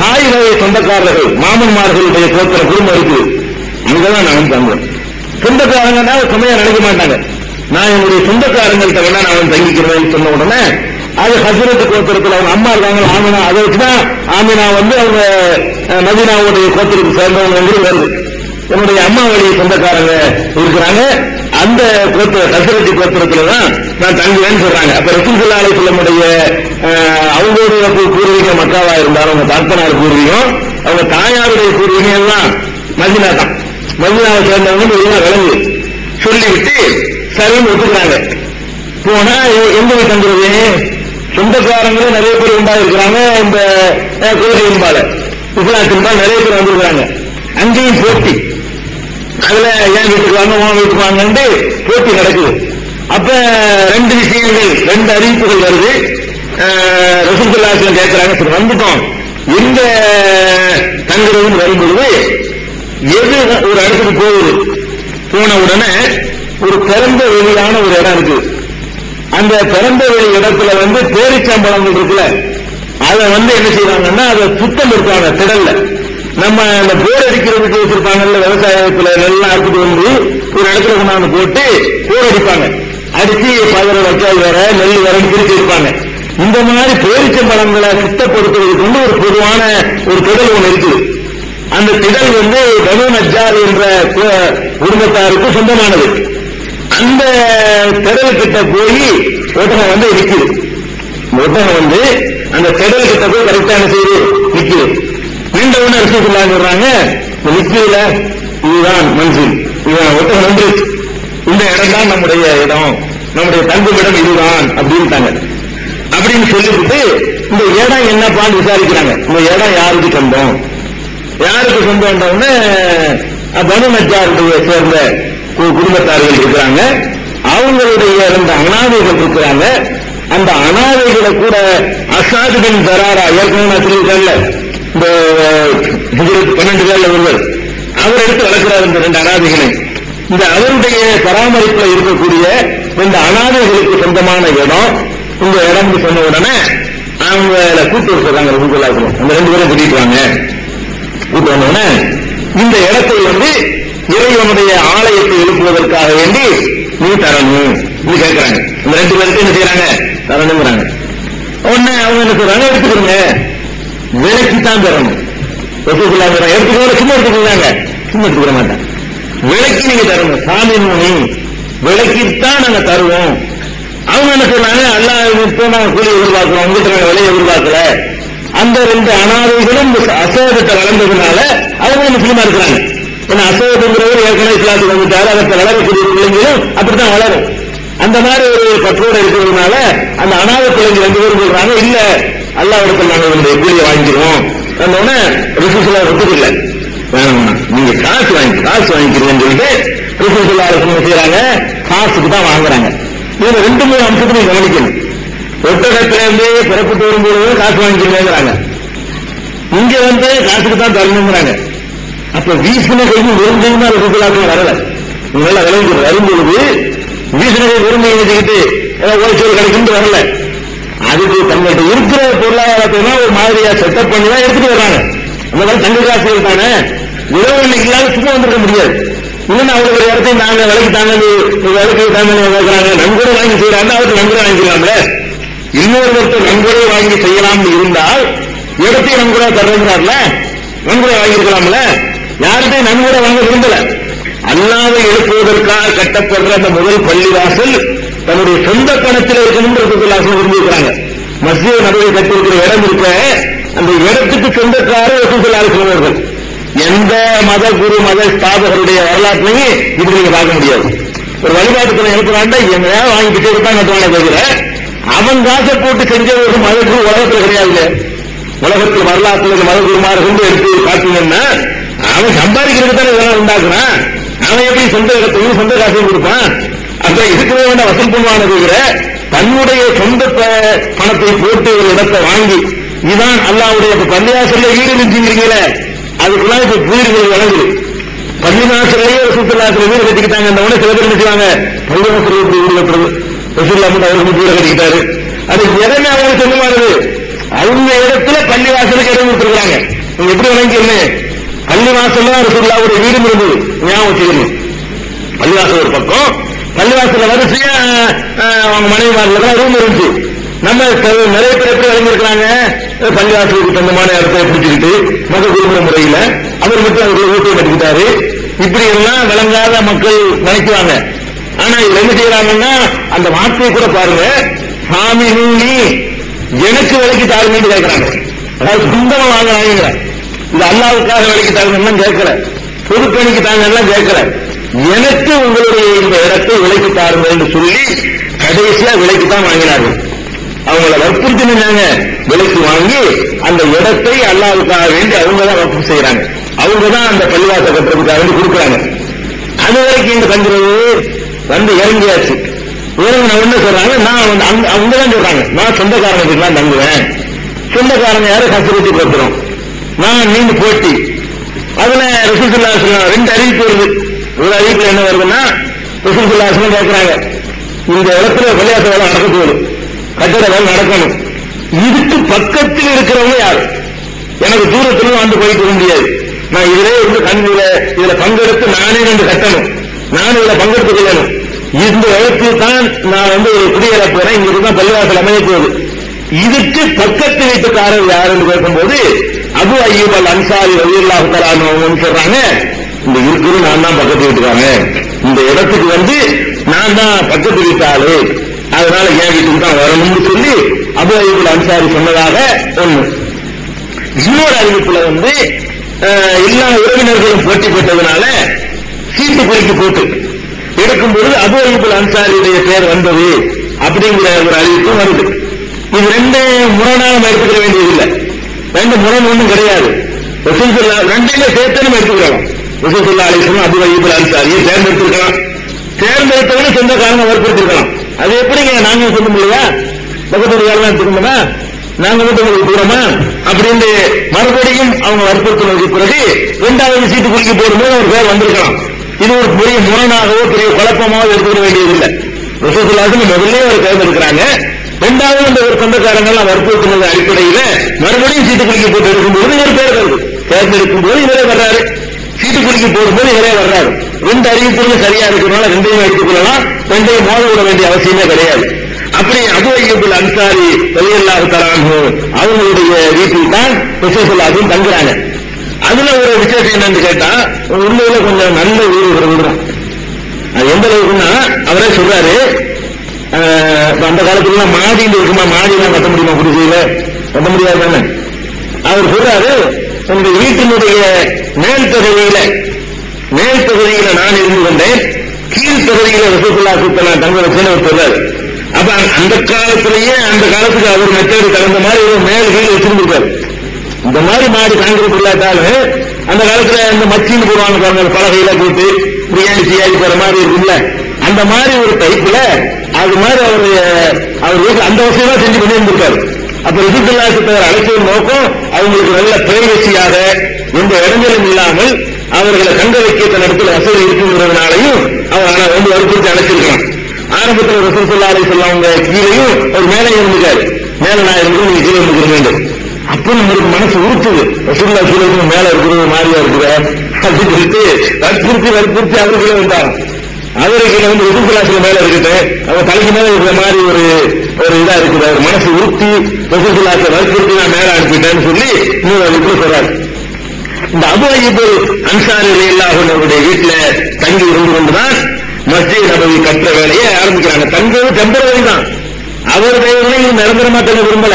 தாய் வகை சொந்தக்காரர்கள் மாமன்மார்களுடைய கோத்திர குடும்பம் இருக்குது, அங்கதான் நான் தங்குவேன். சொந்தக்காரங்கன்னா சுமையா நினைக்க மாட்டாங்க. நான் என்னுடைய சொந்தக்காரங்கள்ட்ட வேணா நான் தங்கிக்கிறேன் சொன்ன உடனே அது ஹஸ்ரத் கோத்திரத்தில் அவங்க அம்மா இருக்காங்க ஆமினா, அதை வச்சுதான் ஆமினா வந்து அவங்க மதீனாவுடைய கோத்திரத்துக்கு சேர்ந்தவங்க வருது. என்னுடைய அம்மா வழியை சொந்தக்காரங்க இருக்கிறாங்க, அந்த ஹஸ்ரத் கோத்திரத்துல தான் நான் தங்குவேன்னு சொல்றாங்க. அப்ப ரசூலுல்லாஹி அலைஹி வஸல்லம் அவங்களுடைய பூர்வீகம் மக்காவா இருந்தாலும் அவங்க தாத்தனார் பூர்வீகம், அவங்க தாயாருடைய பூர்வீகம் எல்லாம் மதீனா தான். மதீனாவை சேர்ந்தவங்க விளங்கு சொல்லிவிட்டு சரின்னு ஒத்துக்கிறாங்க. போனா எங்க போய் தங்குறது, சொந்தக்காரங்களும் நிறைய பேர் உண்டாயிருக்கிறாங்க. இந்த கோயிலின்பால இஸ்லாத்தின்பால் நிறைய பேர் வந்திருக்கிறாங்க. அங்கேயும் போட்டி, அதுல ஏன் வீட்டுக்கு வாங்க உன் வீட்டுக்கு வாங்கன்னு போட்டி நடக்குது. அப்ப 2 விஷயங்கள், 2 அறிவிப்புகள் வருது. ரசூலுல்லாஹி கேட்கிறாங்க, சரி வந்துட்டோம், எங்க தங்குறதுன்னு வரும்பொழுது எது ஒரு இடத்துக்கு போகுது. போன உடனே ஒரு திறந்த வெளியான ஒரு இடம் இருக்கு. அந்த திறந்த வெளி இடத்துல வந்து பேரிச்சம்பழங்கள் இருக்குல்ல, அதை வந்து என்ன செய்வாங்கன்னா அதை சுத்தம் இருக்காங்க திடல்ல. நம்ம அந்த போர் அடிக்கிறதுக்கு வச்சிருப்பாங்கல்ல, விவசாயத்துல நெல்லாம் அறுத்துட்டு வந்து ஒரு இடத்துல கொண்டாந்து போட்டு போர் அடிப்பாங்க. அடிச்சு பதற வச்சால் வேற நெல் வேற பிரிச்சு இருப்பாங்க. இந்த மாதிரி பேரிச்சம்பழங்களை சுத்தப்படுத்துவதற்கு வந்து ஒரு பொதுவான ஒரு திடல் ஒன்று இருக்குது. அந்த திடல் வந்து பனு நஜ்ஜார் என்ற குடும்பத்தாருக்கு சொந்தமானது. அந்த திடல் கிட்ட போய் ஒட்டகம் வந்து நிக்குது. ஒட்டகம் வந்து அந்த திடல் கிட்ட போய் கரெக்டா என்ன செய்யுது, நிக்குது. மீண்டவுடனே ரசூலுல்லாஹி சொல்றாங்க, நிக்குதுல இதுதான் மன்சில், இதுதான் ஒட்டகம் வந்துருச்சு, இந்த இடம் தான் நம்முடைய இடம், நம்முடைய தங்குமிடம் இதுதான் அப்படின்ட்டாங்க. அப்படின்னு சொல்லிவிட்டு இந்த இடம் என்னப்பான்னு விசாரிக்கிறாங்க. இந்த இடம் யாருக்கு சொந்தம், யாருக்கு சொந்தம் பனு நஜ்ஜாருடைய சேர்ந்த குடும்பத்தார்கள் இருக்கிறாங்க, அவங்களுடைய 2 அனாதைகள் இருக்கிறாங்க. அந்த அனாதைகளை கூட அசாது பின் தராரா ஏற்கனவே நான் சொல்லியிருக்கேன்ல, இந்த 12 பேர்ல ஒருவர், அவர் எடுத்து வளர்க்கிறார் இந்த 2 அனாதைகளை. இந்த அவருடைய பராமரிப்புல இருக்கக்கூடிய 2 அனாதைகளுக்கு சொந்தமான இடம். இந்த இடம் சொன்ன உடனே அவங்கள கூட்டு வச்சுறாங்க. அந்த 2 பேரும் கூட்டிட்டு வாங்க. கூட்டு வந்தோடனே இந்த இடத்தை இறைவனுடைய ஆலயத்தை எழுப்புவதற்காக வேண்டி நீ தரணும் கேட்கிறாங்க. இந்த 2 பேருக்கு என்ன செய்யறாங்க? தரணுங்கிறாங்க. உடனே அவங்க என்ன சொல்றாங்க? எடுத்துக்கிறோங்க, விலைக்குத்தான் தரணும். எடுத்துக்கோங்க, சும்மா எடுத்துக்கிறாங்க. சும்மா எடுத்துக்கிற மாட்டேன், விலைக்கு நீங்க தரணும். சாமி நோனி விலைக்குத்தான் நாங்க தருவோம். அவங்க என்ன சொல்றாங்க? அல்லாஹ் நாங்க கூலி எதிர்பார்க்கிறோம், உங்ககிட்ட நாங்க விலையை எதிர்பார்க்கல. அந்த 2 அனாதைகளும் அசோகத்தை வளர்ந்ததுனால அவங்க முஸ்லீமா இருக்கிறாங்க. ஏன்னா அசோகங்கிறவர் ஏற்கனவே இஸ்லாத்துக்கு வந்துட்டாரு, அதற்கு வளரக்கூடிய பிள்ளைங்களும் அப்படித்தான் வளரும். அந்த மாதிரி ஒரு பற்றோடு இருக்கிறதுனால அந்த அனாதை பிள்ளைங்க 2 பேரும் சொல்றாங்க, இல்ல அல்லாஹ்விடத்தில் நாங்கள் உங்களுடைய கூலியை வாங்கிக்கிறோம். அதனால ரிசூலுல்லாஹ் ஒத்துக்கல, வேணாம் நீங்க காசு வாங்கிக்கிறீங்கன்னு சொல்லிட்டு ரிசூலுல்லாஹ் செய்யறாங்க, காசுக்கு தான் வாங்குறாங்க. இதுல 2-3 அம்சத்தையும் கவனிக்கணும். ஒட்டகத்திலிருந்து பிறப்பிட்டு வரும்போது காசு வாங்கிக்கிறாங்க, இங்க காசுக்கு தான் தரணுங்கிறாங்க. அப்ப வீசின கைக்கு விரும்பும் ரிசூலுல்லாஹ் வரல. நல்லா விளைஞ்சு வரும்பொழுது வீசின விரும்பி வச்சுக்கிட்டு ஓய்ச்சோறு கிடைக்கும் வரல. அதுக்கு தங்கள்கிட்ட இருக்கிற பொருளாதாரத்தை ஒரு மாதிரியா செட்டப் பண்ணி தான் எடுத்துட்டு வர்றாங்க. அந்த மாதிரி தங்க காசுகள் தானே, உறவு இல்லாத சும்மா வந்திருக்க முடியாது. இன்னும் அவருக்கு ஒரு இடத்தையும் நாங்க விலைக்கு தாங்க விலைக்கு தாங்க கேட்கிறாங்க, நன்கொடை வாங்கி செய்யறாங்க, அவருக்கு நன்கொடை வாங்கிக்கலாம்ல. இன்னொருவருக்கு நன்கொடை வாங்கி செய்யலாம்னு இருந்தால் இடத்தையும் நன்கொடை தர்றாருல, நன்கொடை வாங்கியிருக்கலாம்ல. யார்கிட்டையும் நன்கொடை வாங்க விரும்பல. அல்லாவை எழுப்புவதற்காக கட்டப்படுற அந்த முதல் பள்ளிவாசல் தன்னுடைய சொந்த பணத்தில் இருக்கணும்னு விரும்பியிருக்கிறாங்க. மஸ்ஜித் நபவி கட்டிருக்கிற இடம் இருக்க, அந்த இடத்துக்கு சொந்தக்காரர் ரசூலுல்லாஹி சொல்வார்கள். எந்த மத குரு மத ஸ்தாபகருடைய வரலாற்றையும் இப்படி நீங்க பார்க்க முடியாது. ஒரு வழிபாட்டுக்குள்ள எழுப்புறாண்டா எங்கேயாவது வாங்கிக்கிட்டே இருப்பாங்க தவிர அவன் காசை போட்டு செஞ்ச ஒரு மத குரு உலகத்தில் கிடையாது. உலகத்தில் வரலாற்றுல மத குருமார் கொண்டு எடுத்து பார்த்தீங்கன்னா அவன் சம்பாதிக்கிறதுக்கு தானே இதெல்லாம் உண்டாக்குறான். அவன் எப்படி சொந்த இடத்தையும் சொந்த காசையும் கொடுப்பான்? அப்ப இருக்கவே வேண்டாம், வசூல் பண்ணுவான தன்னுடைய சொந்த பணத்தை போட்டு ஒரு இடத்தை வாங்கி இதுதான் அல்லாஹ்வுடைய பள்ளிவாசல்ல வீடு நினைச்சுக்கிறீங்களே, அதுக்குலாம் இப்ப வீடுகள் வழங்குது. பள்ளிவாசல்லையே ரசூலுல்லாஹ் வீடு கட்டிக்கிட்டாங்க. அந்த உடனே சில பேர் நினைச்சுவாங்க பள்ளிவாசல் வீடு கட்டுறது ரசூலுல்லாஹ் அவருக்கு வீடு கட்டிக்கிட்டாரு. அது எதனை அவங்களுக்கு சொந்தமானது? அவங்க இடத்துல பள்ளிவாசலுக்கு இடம் கொடுத்துருக்காங்க. நீங்க எப்படி வழங்கிருந்தே பள்ளிவாசல் தான் ரசூலுல்லாஹ்வுடைய வீடு இருந்தது, ஞாபகம் வச்சுக்கணும். பள்ளிவாசல் ஒரு பக்கம், பள்ளிவாசல வரிசையா அவங்க மனைவிமார்கள் ரூம் இருந்துச்சு. நம்ம நிறைய பேர் எப்படி வழங்கியிருக்கிறாங்க? பள்ளிவாசலுக்கு சொந்தமான இடத்தை பிடிச்சுக்கிட்டு மத குருமுறை முறையில அவர் மட்டும் அவர்கள் வீட்டை கட்டிக்கிட்டாரு. இப்படி எல்லாம் விளங்காத மக்கள் நினைக்குவாங்க. ஆனா இது என்ன செய்யறாங்கன்னா அந்த வார்த்தையை கூட பாருங்க, சாமி நூலி எனக்கு விலைக்கு தாருங்கன்னு கேட்கிறாங்க. அதாவது சொந்தமா வாங்குறாங்க. இது அல்லாவுக்காக விலைக்கு தாருங்கன்னா கேட்கல, பொதுப்பணிக்கு தாங்கலாம் கேட்கல, எனக்கு உங்களுடைய இந்த இடத்தை விலைக்கு தாருங்கள் என்று சொல்லி கடைசியா விலைக்கு தான் வாங்கினார்கள். அவங்கள வற்புறுத்தி நின்னாங்க, விலைக்கு வாங்கி அந்த இடத்தை அல்லாவுக்காக வேண்டி அவங்க தான் வற்பு செய்யறாங்க. அவங்க தான் அந்த பள்ளிவாசல் கட்டுறதுக்காக வேண்டி கொடுக்குறாங்க. அது வரைக்கும் இந்த கஞ்சிரவு இறங்கியாச்சு. இறங்கின உடனே சொல்றாங்க, நான் அவங்க தான் சொல்றாங்க, நான் சொந்தக்காரங்க தான் தங்குவேன். சொந்தக்காரங்க யாரும் கஷ்டப்பட்டு கொடுத்துரும், நான் நீங்க போட்டி. அதுல ரசூலுல்லாஹி ஸல்லல்லாஹு 2 அறிவிப்பு வருது. ஒரு அறிவிப்புல என்ன வருதுன்னா, ரசூலுல்லாஹி ஸல்லல்லாஹு கேட்கிறாங்க, இந்த இடத்துல பள்ளிவாசல் வேலை நடக்க கட்டட வேலை நடக்கணும், இதுக்கு பக்கத்தில் இருக்கிறவங்க யாரு? எனக்கு தூரத்துல வந்து போயிட்டு வர முடியாது, நான் இதிலே இதுல பங்கெடுத்து நானே கட்டணும், நானும் இதுல பங்கெடுத்துக் கொள்ளணும். இந்த இடத்தில் தான் நான் குடியேற போறேன், இங்கிட்டு தான் பள்ளிவாசல் அமைய போகுது. இதுக்கு பக்கத்து வீட்டுக்காரர் யார் என்று கேட்கும்போது அபு அய்யூப் அல் அன்சாரி ரலியல்லாஹு தஆலா அன்ஹு சொல்றாங்க, இந்த இருக்கிறது நான் தான் பக்கத்து வீட்டுக்காரன், இந்த இடத்துக்கு நான் தான் பக்கத்து வீட்டாளு, அதனால என் வீட்டுக்கு தான் வரணும்னு சொல்லி அபு அய்யூப் அல் அன்சாரி சொன்னதாக ஒண்ணு. இன்னொரு அறிவிப்புல எல்லா உறவினர்களும் போட்டி போட்டதுனால சீட்டு குலுக்கி போட்டு எடுக்கும் பொழுது அபு அய்யூப் அல் அன்சாரியுடைய பேர் வந்தது அப்படிங்கிற ஒரு அறிவிப்பு வருது. இது 2 முரணாக நம்ம எடுத்துக்க வேண்டியதில்லை, 2 முரண் ஒன்றும் கிடையாது. ரசூலுல்லாஹ் 2மே சேர்த்து நம்ம எடுத்துக்கலாம். ரசூலுல்லாஹி அலைஹி வஸல்லம் அபு அய்யூப் அல் அன்சாரியை தேர்ந்தெடுத்திருக்கலாம், தேர்ந்தெடுத்தவனே சொந்தக்காரங்க வற்புறுத்திருக்கலாம். அது எப்படிங்க நாங்க சொல்ல முடியா? பக்கத்து யாரெல்லாம் எடுத்துக்கணுமா? நாங்க மட்டும் உங்களுக்கு தூரமா அப்படின்னு மறுபடியும் அவங்க வற்புறுத்தினதுக்கு பிறகு 2வது சீட்டு குலுக்கி போடும்போது ஒரு பேர் வந்திருக்கலாம். இது ஒரு பெரிய முரணாகவோ பெரிய குழப்பமாவோ எடுத்துக்க வேண்டியதில்லை. ரசூலுல்லாஹி முதல்ல ஒரு தேர்ந்தெடுக்கிறாங்க. 2வது அந்த ஒரு சொந்தக்காரங்கள்லாம் வற்புறுத்தினது அடிப்படையில மறுபடியும் சீட்டு குலுக்கி போட்டு எடுக்கும்போது ஒரு பேர் வருது. தேர்ந்தெடுக்கும் போது இவரே வர்றாரு, சீட்டு குலுக்கி போடும்போது இவரே வர்றாரு. 2 அறிவிப்புகளும் சரியா இருக்கிறதுனால 2யும் வைத்துக் கொள்ளலாம். 2யும் மோத விட வேண்டிய அவசியமே கிடையாது. அப்படி அபூ அய்யூப் அன்சாரி ரலியல்லாஹு தஆலா அன்ஹு அவங்களுடைய வீட்டில் தான் ரசூலுல்லாஹி தங்குறாங்க. அதுல ஒரு விசேஷம் என்னன்னு கேட்டா, உள்ளூர்ல கொஞ்சம் நல்ல வீடு தான். அது எந்த அளவுக்குன்னா அவரே சொல்றாரு, அந்த காலத்துல மாடி இருக்குமா, மாடிலாம் கட்ட முடியுமா? குடிசையில கட்ட முடியாது தானே. அவர் சொல்றாரு, உங்க வீட்டினுடைய மேல் தொகுதியில நான் இருந்து கொண்டேன், கீழ் தொகுதியில ரசூலுல்லாஹி நான் தங்க வச்சேன்னு அவர் சொல்றாரு. அப்ப அந்த காலத்திலேயே அந்த காலத்துக்கு அவர் மெத்தேடு கலந்த மாதிரி ஒரு மேல் கீழ் வச்சிருந்திருக்காரு. இந்த மாதிரி மாடி காங்கிரஸ் இல்லாட்டாலும் அந்த காலத்துல இந்த மச்சின்னு போடுவாங்க பாருங்க, பலகையில போட்டு பிரியாணி செய்யாடி போற மாதிரி இருக்குல்ல, அந்த மாதிரி ஒரு டைப்ல அது மாதிரி அவர் வீட்டுல அந்த வசதியெல்லாம் செஞ்சு கொண்டு இருந்திருக்காரு. அப்ப ரசூலுல்லாஹி அழைச்சதன் நோக்கம் அவங்களுக்கு நல்ல பிரைவசியாக எந்த இடைஞ்சலும் இல்லாமல் அவர்களை தங்க வைக்க தன் இடத்துல வசதி இருக்குங்கிறதுனாலையும் அவர் வந்து வற்புறுத்தி அழைச்சிருக்கலாம். ஆரம்பத்தில் ரசூலுல்லாஹி அலைஹி வஸல்லம் அவங்க கீழையும் ஒரு மேலே இருந்துக்காரு, மேல நான் இருந்து நீங்க கீழே இருந்துக்க வேண்டும். அப்ப நம்மளுக்கு மனசு உறுத்துது, ரசூலுல்லாஹி கீழே மேல இருக்கிறது மாதிரியா இருக்கிற அப்படின்னு சொல்லிட்டு வற்புறுத்தி அவருக்குள்ள வந்தாங்க. அவருக்கு வந்து ரசூலுல்லாஹி மேல இருக்குது, அவங்க தலைக்கு மேல இருக்கிற மாதிரி ஒரு இதா இருக்குது. அவர் மனசு உறுத்தி ரசூலுல்லாஹி வற்புறுத்தி நான் மேல அனுப்பிட்டேன்னு சொல்லி இன்னொரு அதுக்குள்ள சொல்றாரு. இந்த அபூ அய்யூப் அன்சாரி ரலியல்லாஹு அன்ஹுடைய வீட்டுல தங்கி இருந்து கொண்டுதான் மஸ்ஜித் நபவி கற்ற வேலையை ஆரம்பிக்கிறாங்க. தங்கிறது டெம்பரரி தான், அவர் தேவைகளையும் நிரந்தரமா தங்க விரும்பல.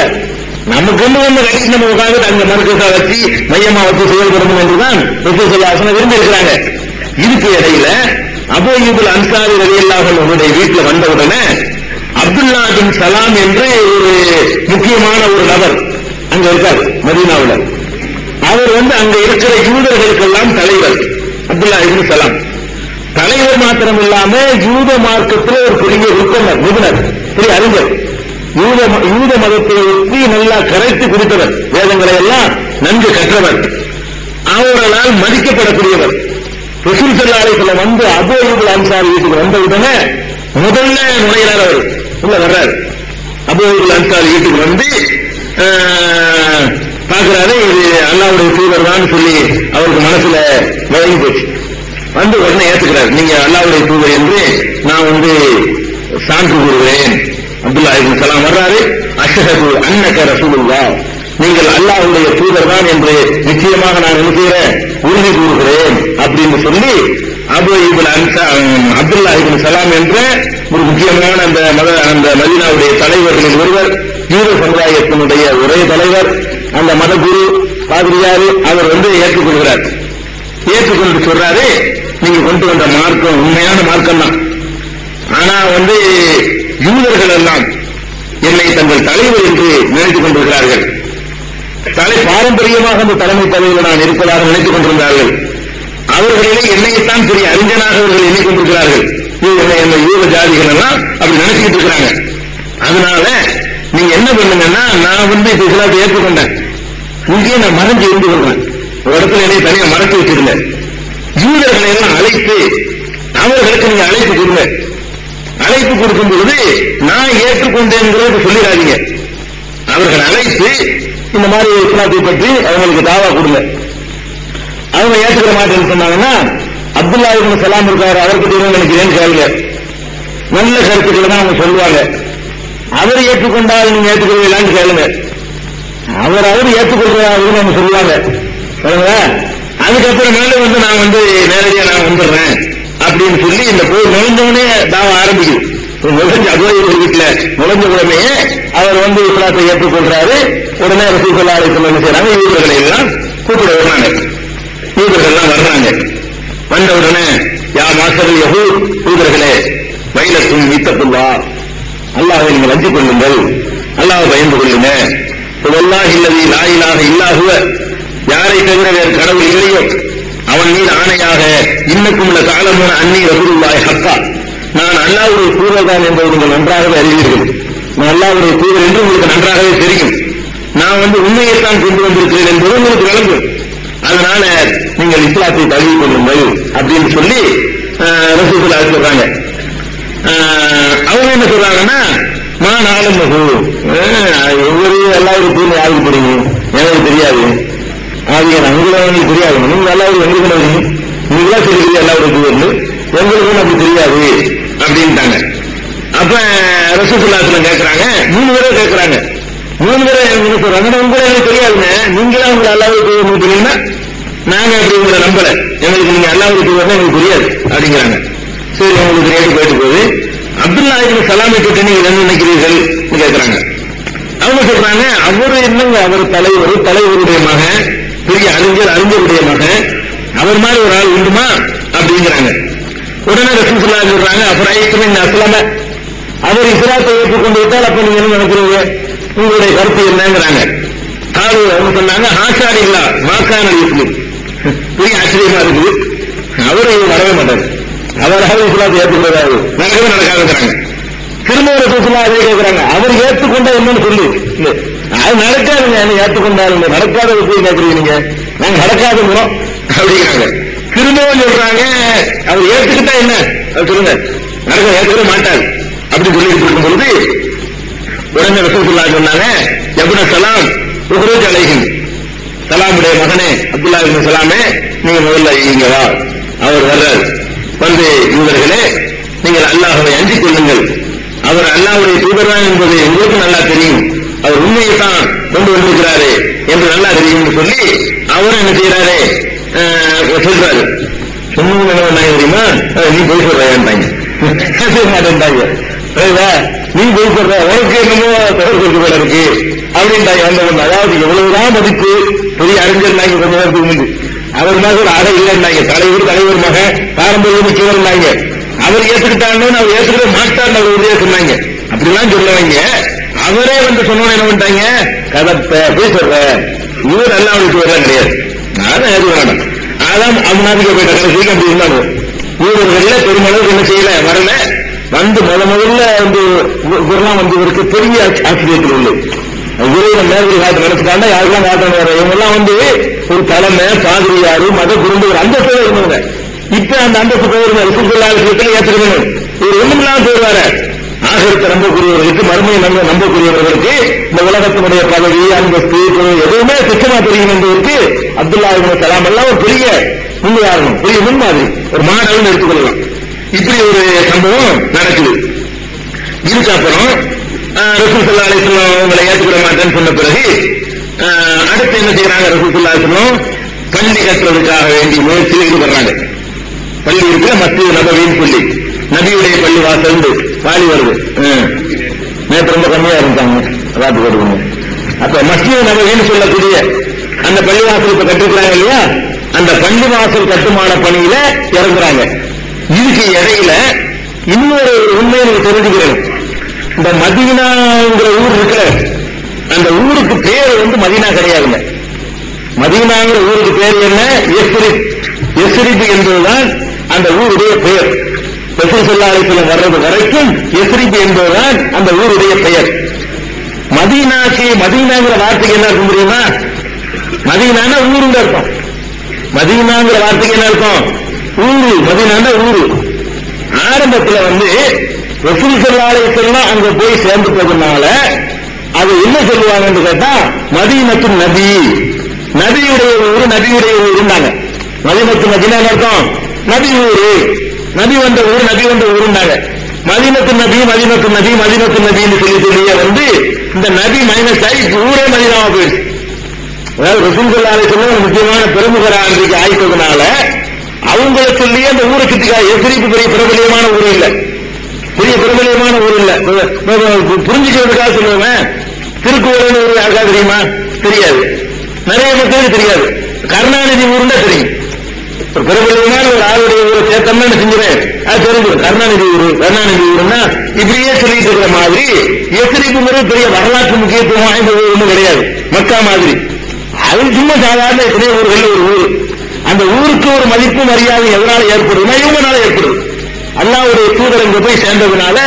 நமக்கு வந்து கட்டி நம்ம உட்காந்து அங்க மருத்துவ வச்சு மையமா வச்சு செயல்படணும் என்றுதான் ரசூலுல்லாஹி விரும்பி இருக்கிறாங்க. இதுக்கு இடையில அபூ அய்யூப் அன்சாரி ரலியல்லாஹு அன்ஹுடைய வீட்டுல வந்த உடனே அப்துல்லா பின் சலாம் என்று ஒரு முக்கியமான ஒரு நபர் அங்க இருக்கார் மதீனாவுல. அவர் வந்து அங்க இருக்கிற யூதர்களுக்கெல்லாம் தலைவர். அப்துல்லா இப்னு சலாம் தலைவர் மாத்திரம் இல்லாம யூத மார்க்கத்தில் ஒரு பெரிய நிபுணர், பெரிய அறிஞர். யூத மதத்தை ஒட்டி நல்லா கரைத்து குடித்தவர், வேதங்களை எல்லாம் நன்கு கற்றவர், அவர்களால் மதிக்கப்படக்கூடியவர். ரசூல் ஸல்லல்லாஹு அலைஹி வஸல்லம் வந்து அபூ அய்யூப் அன்சாரி வீட்டுக்கு வந்த உடனே முதல்ல நுழைகிறார். அவர் உள்ள வர்றாரு. அபூ அய்யூப் அன்சாரி வீட்டுக்கு வந்து பார்க்கிறாரு, இது அல்லாஹ்வுடைய தூதர் தான் சொல்லி அவருக்கு மனசுல விளங்கி போச்சு. வந்து உடனே ஏத்துக்கிறார், நீங்க அல்லாஹ்வுடைய தூதர் என்று நான் வந்து சான்று கூறுகிறேன். அப்துல்லா இப்னு சலாம் வர்றாரு, அஷ்ஹது அன்னக ரசூலுல்லாஹ், நீங்கள் அல்லாஹ்வுடைய தூதர் தான் என்று நிச்சயமாக நான் நினைக்கிறேன், உறுதி கூறுகிறேன் அப்படின்னு சொல்லி அபூ அய்யூப் அப்துல்லா இப்னு சலாம் என்ற ஒரு முக்கியமான அந்த மதீனாவுடைய தலைவர்களில் ஒருவர், யூத சமுதாயத்தினுடைய ஒரே தலைவர், அந்த மதகுரு பாதிரியாரு, அவர் வந்து ஏற்றுக்கொள்கிறார். ஏற்றுக்கொண்டு சொல்றாரு, நீங்க கொண்டு வந்த மார்க்கம் உண்மையான மார்க்கம் தான், ஆனா வந்து யூதர்கள் எல்லாம் என்னை தங்கள் தலைவர் என்று நினைத்துக் கொண்டிருக்கிறார்கள். பாரம்பரியமாக அந்த தலைமை பதவியில் நான் இருப்பதாக நினைத்துக் கொண்டிருந்தார்கள். அவர்களிலே என்னைத்தான் பெரிய அறிஞனாக அவர்கள் எண்ணிக்கொண்டிருக்கிறார்கள். யூத ஜாதிகள் எல்லாம் அப்படி நினைச்சுக்கிட்டு இருக்கிறாங்க. அதனால நீங்க என்ன பண்ணுங்கன்னா, நான் வந்து இப்ப இஸ்லாத்தை ஏற்றுக்கொண்டேன், இங்கே நான் மறைஞ்சு இருந்து கொள்றேன், ஒரு இடத்துல என்னை தனியா மறைச்சு வச்சிருந்தேன். யூதர்களை எல்லாம் அழைத்து அவர்களுக்கு நீங்க அழைப்பு கொடுங்க. அழைப்பு கொடுக்கும் பொழுது நான் ஏற்றுக்கொண்டேன் சொல்லிடாதீங்க. அவர்கள் அழைத்து இந்த மாதிரி இஸ்லாத்தை பற்றி அவங்களுக்கு தாவா கொடுங்க. அவங்க ஏற்றுக்கிற மாட்டேன்னு சொன்னாங்கன்னா, அப்துல்லா இப்னு சலாம் இருக்காரு, அவருக்கு என்ன நினைக்கிறேன்னு கேளுங்க. நல்ல கருத்துக்களை தான் அவங்க சொல்லுவாங்க. அவர் ஏற்றுக்கொண்டால் நீங்க ஏற்றுக்கொள்ளலான்னு கேளுங்க. அவர் ஏற்றுக்கொள்றாரு நம்ம சொல்லுவாங்க. அதுக்கப்புறம் மேல வந்து நான் வந்து நேரடியா நான் வந்துடுறேன் அப்படின்னு சொல்லி இந்த போய் நுழைஞ்சவனே தாவா ஆரம்பிக்குது. நுழைஞ்ச அபூ வீட்டுல நுழைஞ்ச உடனே அவர் வந்து இஸ்லாத்தை ஏற்றுக்கொள்றாரு. உடனே ரசூல் ஸல்லல்லாஹு அலைஹி வஸல்லம் என்ன செய்றாங்க, யூதர்களை எல்லாம் கூப்பிட வர்றாங்க. யூதர்கள் எல்லாம் வர்றாங்க. வந்த உடனே யா மாசல் யஹூத், யூதர்களே, வைலக்கும் இத்தகுல்லாஹ், அல்லாஹ்வை நீங்கள் அஞ்சிக் கொள்ளுங்கள், அல்லாஹ்வை பயந்து கொள்ளுங்க. வல்லாஹி அல்லதி லா இலாஹ இல்லா ஹுவ, யாரை தவிர வேறு கடவுள் இல்லையோ அவன் மீது ஆணையாக, இன்னக்கும் லதஅலமூன அன்னி ரசூலுல்லாஹி ஹக்கா, நான் அல்லாஹ்வுடைய தூதர் தான் என்பதை நீங்கள் நன்றாகவே அறிவீர்கள். நான் அல்லாஹ்வுடைய தூதர் என்று உங்களுக்கு நன்றாகவே தெரியும். நான் உண்மையைத்தான் கொண்டு வந்திருக்கிறேன் என்பது உங்களுக்கு விளங்கும். அதனால நீங்கள் இஸ்லாத்தை தழுவிக் கொள்ளுங்கள் அப்படின்னு சொல்லி ரசூலுல்லாஹ் சொல்றாங்க. அவங்க என்ன சொல்றாங்கன்னா, நாளும் ஒவ்வொரு அல்லாஹ்வுடைய தூதர் யாருக்கு தெரியும்? எனக்கு தெரியாது. உங்களுக்கு தெரியாது. நீங்க அல்லாஹ்வுடைய எங்களுக்கு தெரியும். நீங்களா தெரியுது அல்லாஹ்வுடைய தூதர், எங்களுக்கும் அப்படி தெரியாது அப்படின்ட்டாங்க. அப்ப ரசூலுல்லாஹ் கேட்கிறாங்க, 3 பேரும் கேட்கிறாங்க. 3 பேரும் என்ன சொல்றாங்க, உங்களுக்கு தெரியாதுங்க, நீங்களா உங்களை அல்லாஹ்வுடைய தூதர் தெரியுமா? நாங்க அப்படி உங்களை நம்பல, எங்களுக்கு நீங்க அல்லாஹ்வுடைய தூதர் எங்களுக்கு தெரியாது அப்படிங்கிறாங்க. சரி, உங்களுக்கு ரேட்டு போயிட்டு போகுது. அப்துல்லா இப்னு சலாமை பற்றி நீங்க என்ன நினைக்கிறீர்கள் கேட்கிறாங்க. அவங்க சொல்றாங்க, அவரு என்னங்க, அவர் தலைவருடைய மகன், பெரிய அறிஞருடைய மகன், அவர் மாதிரி ஒரு ஆள் உண்டுமா அப்படிங்கிறாங்க. உடனே ரசூலுல்லாஹ் சொல்றாங்க, அப்புறம் அஸ்லம, அவர் இஸ்லாத்தை ஏற்றுக்கொண்டு விட்டால் அப்ப நீங்க என்ன நினைக்கிறீங்க, உங்களுடைய கருத்து என்னங்கிறாங்க. அவங்க சொன்னாங்க, ஆச்சாரிங்களா மாக்கான இஸ்லாம். பெரிய ஆச்சரியமா இருக்குது, அவரு வரவே மாட்டாரு, அவராக இஸ்லாத்தை ஏற்றுக்கொள்ளாது, நடக்கவே நடக்காதுங்கிறாங்க. திரும்ப ரசூலுல்லாஹ் கேட்கிறாங்க, அவர் ஏற்றுக்கொண்டா என்னன்னு சொல்லு. அது நடக்காதுங்க, ஏற்றுக்கொண்டாருங்க, நடக்காத விஷயம் கேட்கறீங்க நீங்க, நாங்க நடக்காதுங்கிறோம் அப்படிங்கிறாங்க. திரும்பவும் சொல்றாங்க, அவர் ஏற்றுக்கிட்டா என்ன அது சொல்லுங்க, ஏற்றுக்க மாட்டார் அப்படி சொல்லிட்டு இருக்கும் பொழுது உடனே ரசூலுல்லாஹ் சொன்னாங்க, இப்னு சலாம் உஹ்ருஜ் அலைஹிம், சலாமுடைய மகனே அப்துல்லா இப்னு சலாமே, நீங்க முதல்ல இங்க வா. அவர் வர்றார். இவர்களே, நீங்கள் அல்லாஹ்வை அஞ்சிக் கொள்ளுங்கள், அவர் அல்லாஹ்வுடைய தூதர்தான் என்பது உங்களுக்கு நல்லா தெரியும், அவர் உண்மையை தான் கொண்டு வந்திருக்கிறாரு என்று நல்லா தெரியும் சொல்லி அவர் என்ன செய்யறாரு சொல்றாரு. சொன்னவங்க என்ன தெரியுமா, நீ போய் சொல்றாங்க, நீ போய் சொல்ற, உனக்கு என்னமோ தொடர்பு போல இருக்கு அப்படின்ட்டாங்க. அதாவது எவ்வளவுதான் மதிப்பு, பெரிய அறிஞர் நாங்க கொஞ்ச நேரத்துக்கு முன்பு அவர் மாதிரி ஒரு அறை இல்லைன்னாங்க, தலைவர் மகன் பாரம்பரிய முக்கியவர் இருந்தாங்க. அவர் ஏற்றுக்கிட்டாங்கன்னு அவர் ஏற்றுக்கிற மாட்டார்னு அவர் உறுதியா சொன்னாங்க. அப்படிலாம் சொல்லுவாங்க. அவரே சொன்னோன்னு என்ன பண்ணிட்டாங்க, கதப்ப போய் சொல்ற, இவர் அல்லாஹ்வுடைய தூதர் கிடையாது, நான் ஏற்றுக்க மாட்டேன். அதான் அம்மாதிக்க போயிட்ட கடைசிக்கு அப்படி இருந்தாங்க. ஊழல்கள்ல பெருமளவுக்கு என்ன செய்யல, வரல. முதல்ல இவரெல்லாம் இவருக்கு பெரிய ஆச்சரியத்தில் உள்ளது. இவரையும் மேற்கு காட்டு நினைச்சுட்டாண்டா யாருக்கெல்லாம் காட்டணும் வர, இவங்கெல்லாம் ஒரு தலைமை பாதிரியாரு மத குடும்ப ஒரு அந்தஸ்தோட இருந்தவங்க. இப்ப அந்த அந்தஸ்து போயிருந்த ரசூலுல்லாஹ் ஏற்றுக்கணும், இவர் ஒண்ணுமில்லாம போயிருவாரு. ஆகரத்தை நம்பக்கூடியவர்களுக்கு, மறுமையை நம்பக்கூடியவர்களுக்கு இந்த உலகத்தினுடைய பதவி அந்தஸ்து எதுவுமே திட்டமா தெரியும் என்பதற்கு அப்துல்லா இப்னு சலாம் எல்லாம் ஒரு பெரிய முன்னுதாரணம், பெரிய முன்மாதிரி, ஒரு மாடல் எடுத்துக்கொள்ளலாம். இப்படி ஒரு சம்பவம் நடக்குது. இதுக்கப்புறம் ரசூலுல்லாஹி அலைஹி வஸல்லம் உங்களை ஏற்றுக்கிற மாட்டேன்னு சொன்ன பிறகு அடுத்து என்ன செய்யறாங்க, ரசூலுல்லாஹி அலைஹி வஸல்லம் பள்ளி கட்டுறதுக்காக வேண்டிய முயற்சியில் ஈடுபடுறாங்க. பள்ளி இருக்கிற மஸ்ஜித் நபவின்னு சொல்லி நபியுடைய பள்ளி வாசல் வாலி வருது. நேற்று ரொம்ப கம்மியா இருந்தாங்க, ராத்து கொடுக்கணும். அப்ப மஸ்ஜித் நபவின்னு சொல்லக்கூடிய அந்த பள்ளிவாசல் இப்ப கட்டிருக்கிறாங்க இல்லையா, அந்த பள்ளிவாசல் கட்டுமான பணியில இறங்குறாங்க. இதுக்கு இடையில இன்னொரு உண்மையை நீங்க தெரிஞ்சுக்கிறேன். இந்த மதீனாங்கிற ஊர் இருக்கிற அந்த ஊருக்கு பேர் மதீனா கிடையாதுங்க. மதீனாங்கிற ஊருக்கு பேர் என்ன, எஸ்ரிப் என்பதுதான் அந்த ஊருடைய பெயர். ரசூல் ஸல்லல்லாஹு அலைஹி வஸல்லம் வர்றது வரைக்கும் எஸ்ரிப் என்பதுதான் அந்த ஊருடைய பெயர். மதீனாங்கிற வார்த்தைக்கு என்ன இருக்கும் தெரியுமா, மதீனானா ஊருங்க இருக்கும். மதீனாங்கிற வார்த்தைக்கு என்ன இருக்கும், ஊரு. மதீனானா ஊரு. ஆரம்பத்துல ரசூல் ஸல்லல்லாஹு அலைஹி வஸல்லம் அங்க போய் சேர்ந்துட்டதுனால அது என்ன சொல்லுவாங்கன்னு கேட்டா, மதீனத்து நபி, நபியுடைய ஊரு, நபியுடைய ஊர் இருந்தாங்க. மதீனத்து மதீனா அர்த்தம் நபி ஊரு, நபி வந்த ஊரு, நபி வந்த ஊருந்தாங்க. மதீனத்து நபி மதீனத்து நபி மதீனத்து நபின்னு சொல்லியே இந்த நபி மைனஸ் ஆகி ஊரே மதீனாவா போயிடுச்சு. அதாவது ரசூல் ஸல்லல்லாஹு அலைஹி வஸல்லம் முக்கியமான பிரமுகராக அன்றைக்கு ஆயிட்டதுனால அவங்களை சொல்லியே அந்த ஊரை சுத்திக்கா. எஸ்ரிப் பெரிய பிரபலியமான ஊர் இல்ல, பெரிய பிரபலியமான ஊர் இல்ல. புரிஞ்சுக்கிறதுக்காக சொல்லுவேன், திருக்குவளைன்னு ஊர் யாருக்கா தெரியுமா, தெரியாது. நிறைய மக்களுக்கு தெரியாது. கருணாநிதி ஊருன்னா தெரியும். பிரபலியமான ஒரு ஆளுடைய ஊரை சேர்த்தோம்னா செஞ்சுறேன், அது தெரிஞ்சு கருணாநிதி ஊருன்னா இப்படியே சொல்லிட்டு இருக்கிற மாதிரி எஸ்ரிப்புங்கிறது பெரிய வரலாற்று முக்கியத்துவம் வாய்ந்த ஊர் ஒன்றும் கிடையாது. மக்கா மாதிரி அது சும்மா சாதாரண எத்தனையோ ஊர்கள் ஒரு ஊர். அந்த ஊருக்கு ஒரு மதிப்பு மரியாதை எதனால ஏற்படுதுன்னா இவங்கனால ஏற்படுது. அல்லாஹ்வுடைய தூதர் இங்க போய் சேர்ந்ததுனால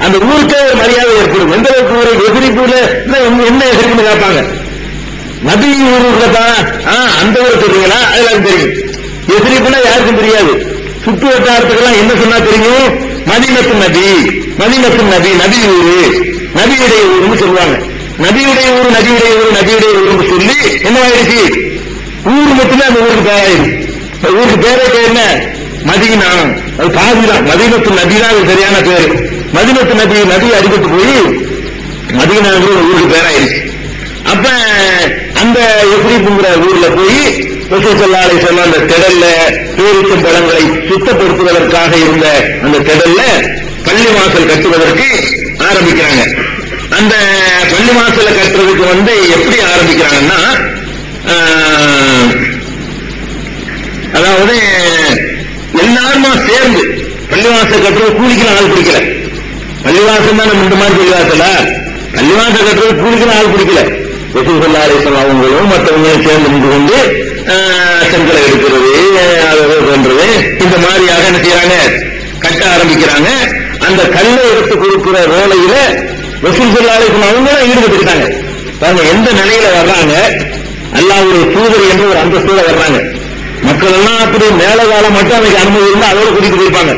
அந்த ஊருக்கே ஒரு மரியாதை ஏற்படும். எந்த அளவுக்கு ஒரு எதிரிப்புல என்ன எதிர்ப்புன்னு கேட்பாங்க. நபி ஊருக்கு தான் அந்த ஊர் சொல்றீங்களா, அதெல்லாம் தெரியும். எதிரிப்புனா யாருக்கும் தெரியாது. சுற்று வட்டாரத்துக்கெல்லாம் என்ன சொன்னா தெரியும், மதீனத்து நபி, மதீனத்து நபி, நபி ஊரு, நபியுடைய ஊருன்னு சொல்லுவாங்க. நபியுடைய ஊரு, நபியுடைய ஊரு, நபியுடைய ஊருன்னு சொல்லி என்ன ஆயிடுச்சு, ஊரு மட்டுமே அந்த ஊருக்கு பேராயிடுச்சு. ஊருக்கு பேரே என்ன, மதீனா. அது பாதிதான், மதீனத்து நபி தான் சரியான பேரு. மதீனத்து நபி, நபி அடிபட்டு போய் மதீனாங்கிற ஊருக்கு பேராயிடுச்சு. அப்ப அந்த எஸ்ரீப்ங்கிற ஊர்ல போய் ரசூல் ஸல்லல்லாஹு அலைஹி வஸல்லம் அந்த திடல்ல பேரிச்சம் பழங்களை சுத்தப்படுத்துவதற்காக இருந்த அந்த திடல்ல பள்ளி வாசல் கட்டுவதற்கு ஆரம்பிக்கிறாங்க. அந்த பள்ளி வாசலை கட்டுறதுக்கு எப்படி ஆரம்பிக்கிறாங்கன்னா, அதாவது எல்லாருமா சேர்ந்து பள்ளிவாசல் கட்டுறது கூலிக்கு ஆள் பிடிக்கல. பள்ளிவாசல் தான் நம்ம இந்த மாதிரி பள்ளிவாசல, பள்ளிவாசல் கட்டுறது கூலிக்கு ஆள் பிடிக்கல. ரசூல் ஸல்லல்லாஹு அலைஹி வஸல்லம் அவங்களும் மற்றவங்களும் சேர்ந்து நின்று கொண்டு செங்கலை எடுக்கிறது, அதை பண்றது, இந்த மாதிரியாக என்ன செய்யறாங்க, கட்ட ஆரம்பிக்கிறாங்க. அந்த கல்லை எடுத்து கொடுக்கிற வேலையில ரசூல் ஸல்லல்லாஹு அலைஹி வஸல்லம் அவங்களும் ஈடுபட்டுக்கிட்டாங்க. பாருங்க எந்த நிலையில வர்றாங்க, அல்லாஹ்வுடைய தூதர் என்ற ஒரு அந்தஸ்தோட வர்றாங்க. மக்கள் எல்லாம் அப்படி மேல காலம் மட்டும் அன்னைக்கு அனுமதி இருந்தா அதோட கூட்டிட்டு போயிருப்பாங்க.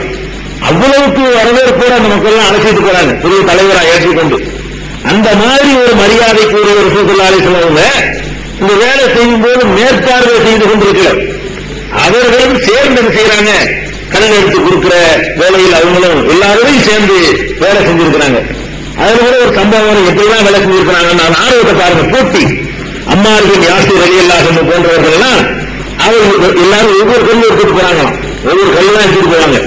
அவ்வளவுக்கு வரவேற்போட அந்த மக்கள் எல்லாம் அழைச்சிட்டு போறாங்க, பெரிய தலைவராக ஏற்றுக்கொண்டு. அந்த மாதிரி ஒரு மரியாதைக்குரிய ஒரு ரசூல் ஸல்லல்லாஹு அலைஹி வஸல்லம் இந்த வேலை செய்யும் போது மேற்பார்வை செய்து கொண்டிருக்கல, அவர்களும் சேர்ந்து செய்யறாங்க. கல்லை எடுத்து கொடுக்கிற வேலையில் அவங்களும் எல்லாரோடையும் சேர்ந்து வேலை செஞ்சிருக்கிறாங்க. அதுல கூட ஒரு சம்பவம் எப்படிலாம் வேலை செஞ்சிருக்கிறாங்க, ஆர்வத்தை பாருங்க. போட்டி அம்மார்கள் யாசிர் ரலியல்லாஹு அன்ஹு போன்றவர்கள் எல்லாம் அவர்கள் எல்லாரும் ஒவ்வொரு கல்லும் எடுத்துட்டு போறாங்களாம், ஒவ்வொரு கல்லாம் எடுத்துட்டு போவாங்க.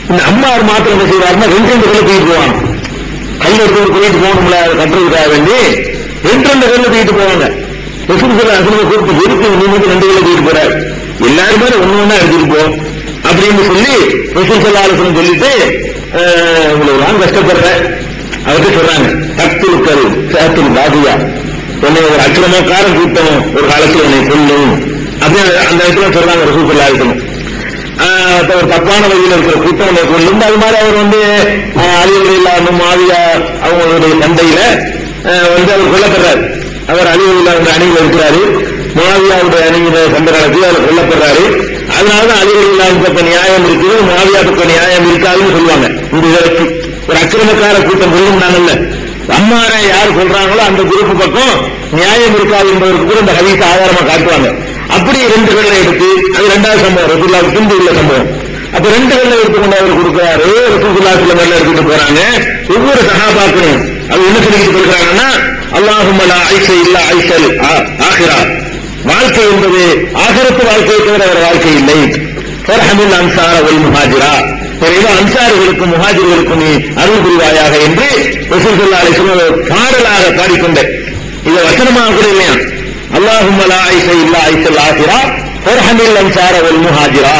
இந்த அம்மார் மாத்திரம் என்ன செய்வாருன்னா 2 கல்லை தூக்கிட்டு போவாங்க. கல் எடுத்து கூட்டிட்டு போகணும்ல, கட்டுறதுக்காக வேண்டி 2 கல்லை தூக்கிட்டு போவாங்க. ரசூல் ஸல்லல்லாஹு அலைஹி வஸல்லம் கூப்பிட்டு இருக்கு, நீ 2 கல்லை தூக்கிட்டு போற, எல்லாருமே ஒண்ணு எடுத்துட்டு போ அப்படின்னு சொல்லி ரசூல் ஸல்லல்லாஹு அலைஹி வஸல்லம் சொல்லிட்டு, இவ்வளவு நான் கஷ்டப்படுற அவருக்கு சொல்றாங்க, தத்துக்கல் சேத்துல் பாதியா, உன்னை ஒரு அக்கிரமக்கார கூட்டம் ஒரு காலத்தில் உன்னை கொல்லும் அப்படின்னு அந்த இடத்துல சொல்றாங்க ரசூல் ஸல்லல்லாஹு அலைஹி வஸல்லம். ஒரு தப்பான வழியில் இருக்கிற கூட்டம் உன்னை கொல்லும். அது மாதிரி அவர் அலி ரலியல்லாஹு அன்ஹு மாவியா அவங்களுடைய சண்டையில அவர் கொல்லப்படுறாரு. அவர் அலி ரலியல்லாஹு அணியில் இருக்கிறாரு, மாவியாவுடைய அணியில சண்டை நடத்தி அவர் கொல்லப்படுறாரு. அதனாலதான் அலி ரலியல்லாஹு அன்ஹு பக்கம் நியாயம் இருக்குது, மாவியா பக்கம் நியாயம் இருக்காதுன்னு சொல்லுவாங்க. இந்த இதற்கு ஒரு அக்கிரமக்கார கூட்டம் கொல்லும் நாங்கல்ல, அம்மார யார் சொல்றாங்களோ அந்த குரூப் பக்கம் நியாயம் இருக்காது என்பதற்கு கூட இந்த ஹதீஸ் ஆதாரமா காட்டுவாங்க. அப்படி 2 கல்லை எடுத்து, அது 2வது சம்பவம், ரசூலுல்லாஹ்வுக்கு பின்பு உள்ள சம்பவம். அப்ப 2 கல்லை எடுத்துக்கொண்டு அவர் கொடுக்கிறாரு, ரசூலுல்லாஹி ஸல்லல்லாஹு அலைஹி வஸல்லம் எடுத்துட்டு போறாங்க. ஒவ்வொரு சஹாபாக்களும் அது என்ன சொல்லிட்டு போறாங்கன்னா, அல்லாஹும்ம லா ஐஷ இல்லா ஐஷல் ஆகிரா, வாழ்க்கை என்பது ஆகிரத்து வாழ்க்கையை தவிர வேற வாழ்க்கை இல்லை. ஃபர்ஹமுல் அன்சார வல் முஹாஜிரா, அன்சாரிகளுக்கும் முஹாஜிர்களுக்கும் நீ அருள் புரிவாயாக என்று ரசூல் ஸல்லல்லாஹு அலைஹி வஸல்லம் பாடலாக பாடிக்கொண்ட இதை வசனமாக கூட இல்லையா, அல்லாஹும்ம லா ஐஷ இல்லா ஐஷல் ஆகிரா ஃபர்ஹமுல் அன்சார வல் முஹாஜிரா,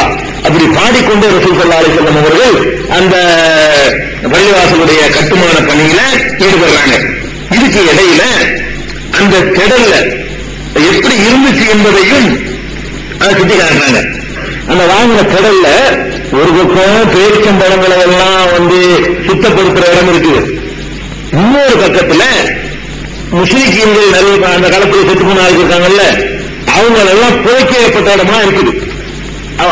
அப்படி பாடிக்கொண்டு ரசூல் ஸல்லல்லாஹு அலைஹி வஸல்லம் அவர்கள் அந்த பள்ளிவாசலுடைய கட்டுமான பணியில ஈடுபடுறாங்க. இதுக்கு இடையில அந்த திடல்ல எப்படி இருந்துச்சு என்பதையும் அதை சுட்டி காட்டுறாங்க. அந்த வாங்கின திடல்ல ஒரு பக்கம் பேரிச்சம்பழங்களை எல்லாம் சுத்தப்படுத்துற இடம் இருக்குது, இன்னொரு பக்கத்துல முஸ்லிம்கள் நிறைய அந்த காலத்தில் செத்து போன ஆளுக்கு இருக்காங்கல்ல, அவங்க எல்லாம் புதைக்கப்பட்ட இடமா இருக்குது.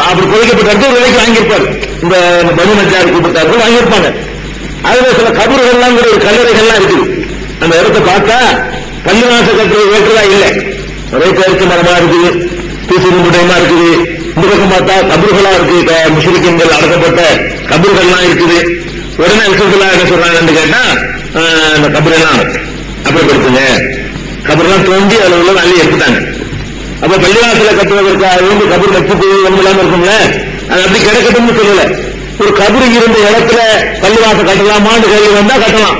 அப்படி புதைக்கப்பட்ட இடத்துல விலைக்கு வாங்கியிருப்பாரு, இந்த பனு நஜ்ஜார் கூட்டத்தார்கள் வாங்கியிருப்பாங்க. அதுல சில கபறுகள்லாம் ஒரு கல்லறைகள்லாம் இருக்குது. அந்த இடத்தை பார்த்தா பள்ளிவாசல் கட்டுறது ஏற்றதா இல்லை, ஒரே பேருக்கு மரமா இருக்குது, தூசி முடையமா இருக்குது. இந்த பக்கம் பார்த்தா கபறுகளா இருக்கு, முஸ்லிம்கள் அடக்கப்பட்ட கபறுகள்லாம் இருக்குது. உடனே விஷயத்துல என்ன சொல்றாங்கன்னு கேட்டா, அந்த கபரெல்லாம் அப்புறப்படுத்துங்க, கபரெல்லாம் தோண்டி அதுல உள்ள அள்ளி எடுத்துட்டாங்க. அப்ப பள்ளிவாசல கட்டுவதற்காக கபர் நச்சு ஒன்றுலாம் இருக்கும்ல, அது அப்படி கிடக்கட்டும்னு சொல்லல. ஒரு கபரு இருந்த இடத்துல பள்ளிவாசல் கட்டலாமான்னு கேள்வி வந்தா கட்டலாம்,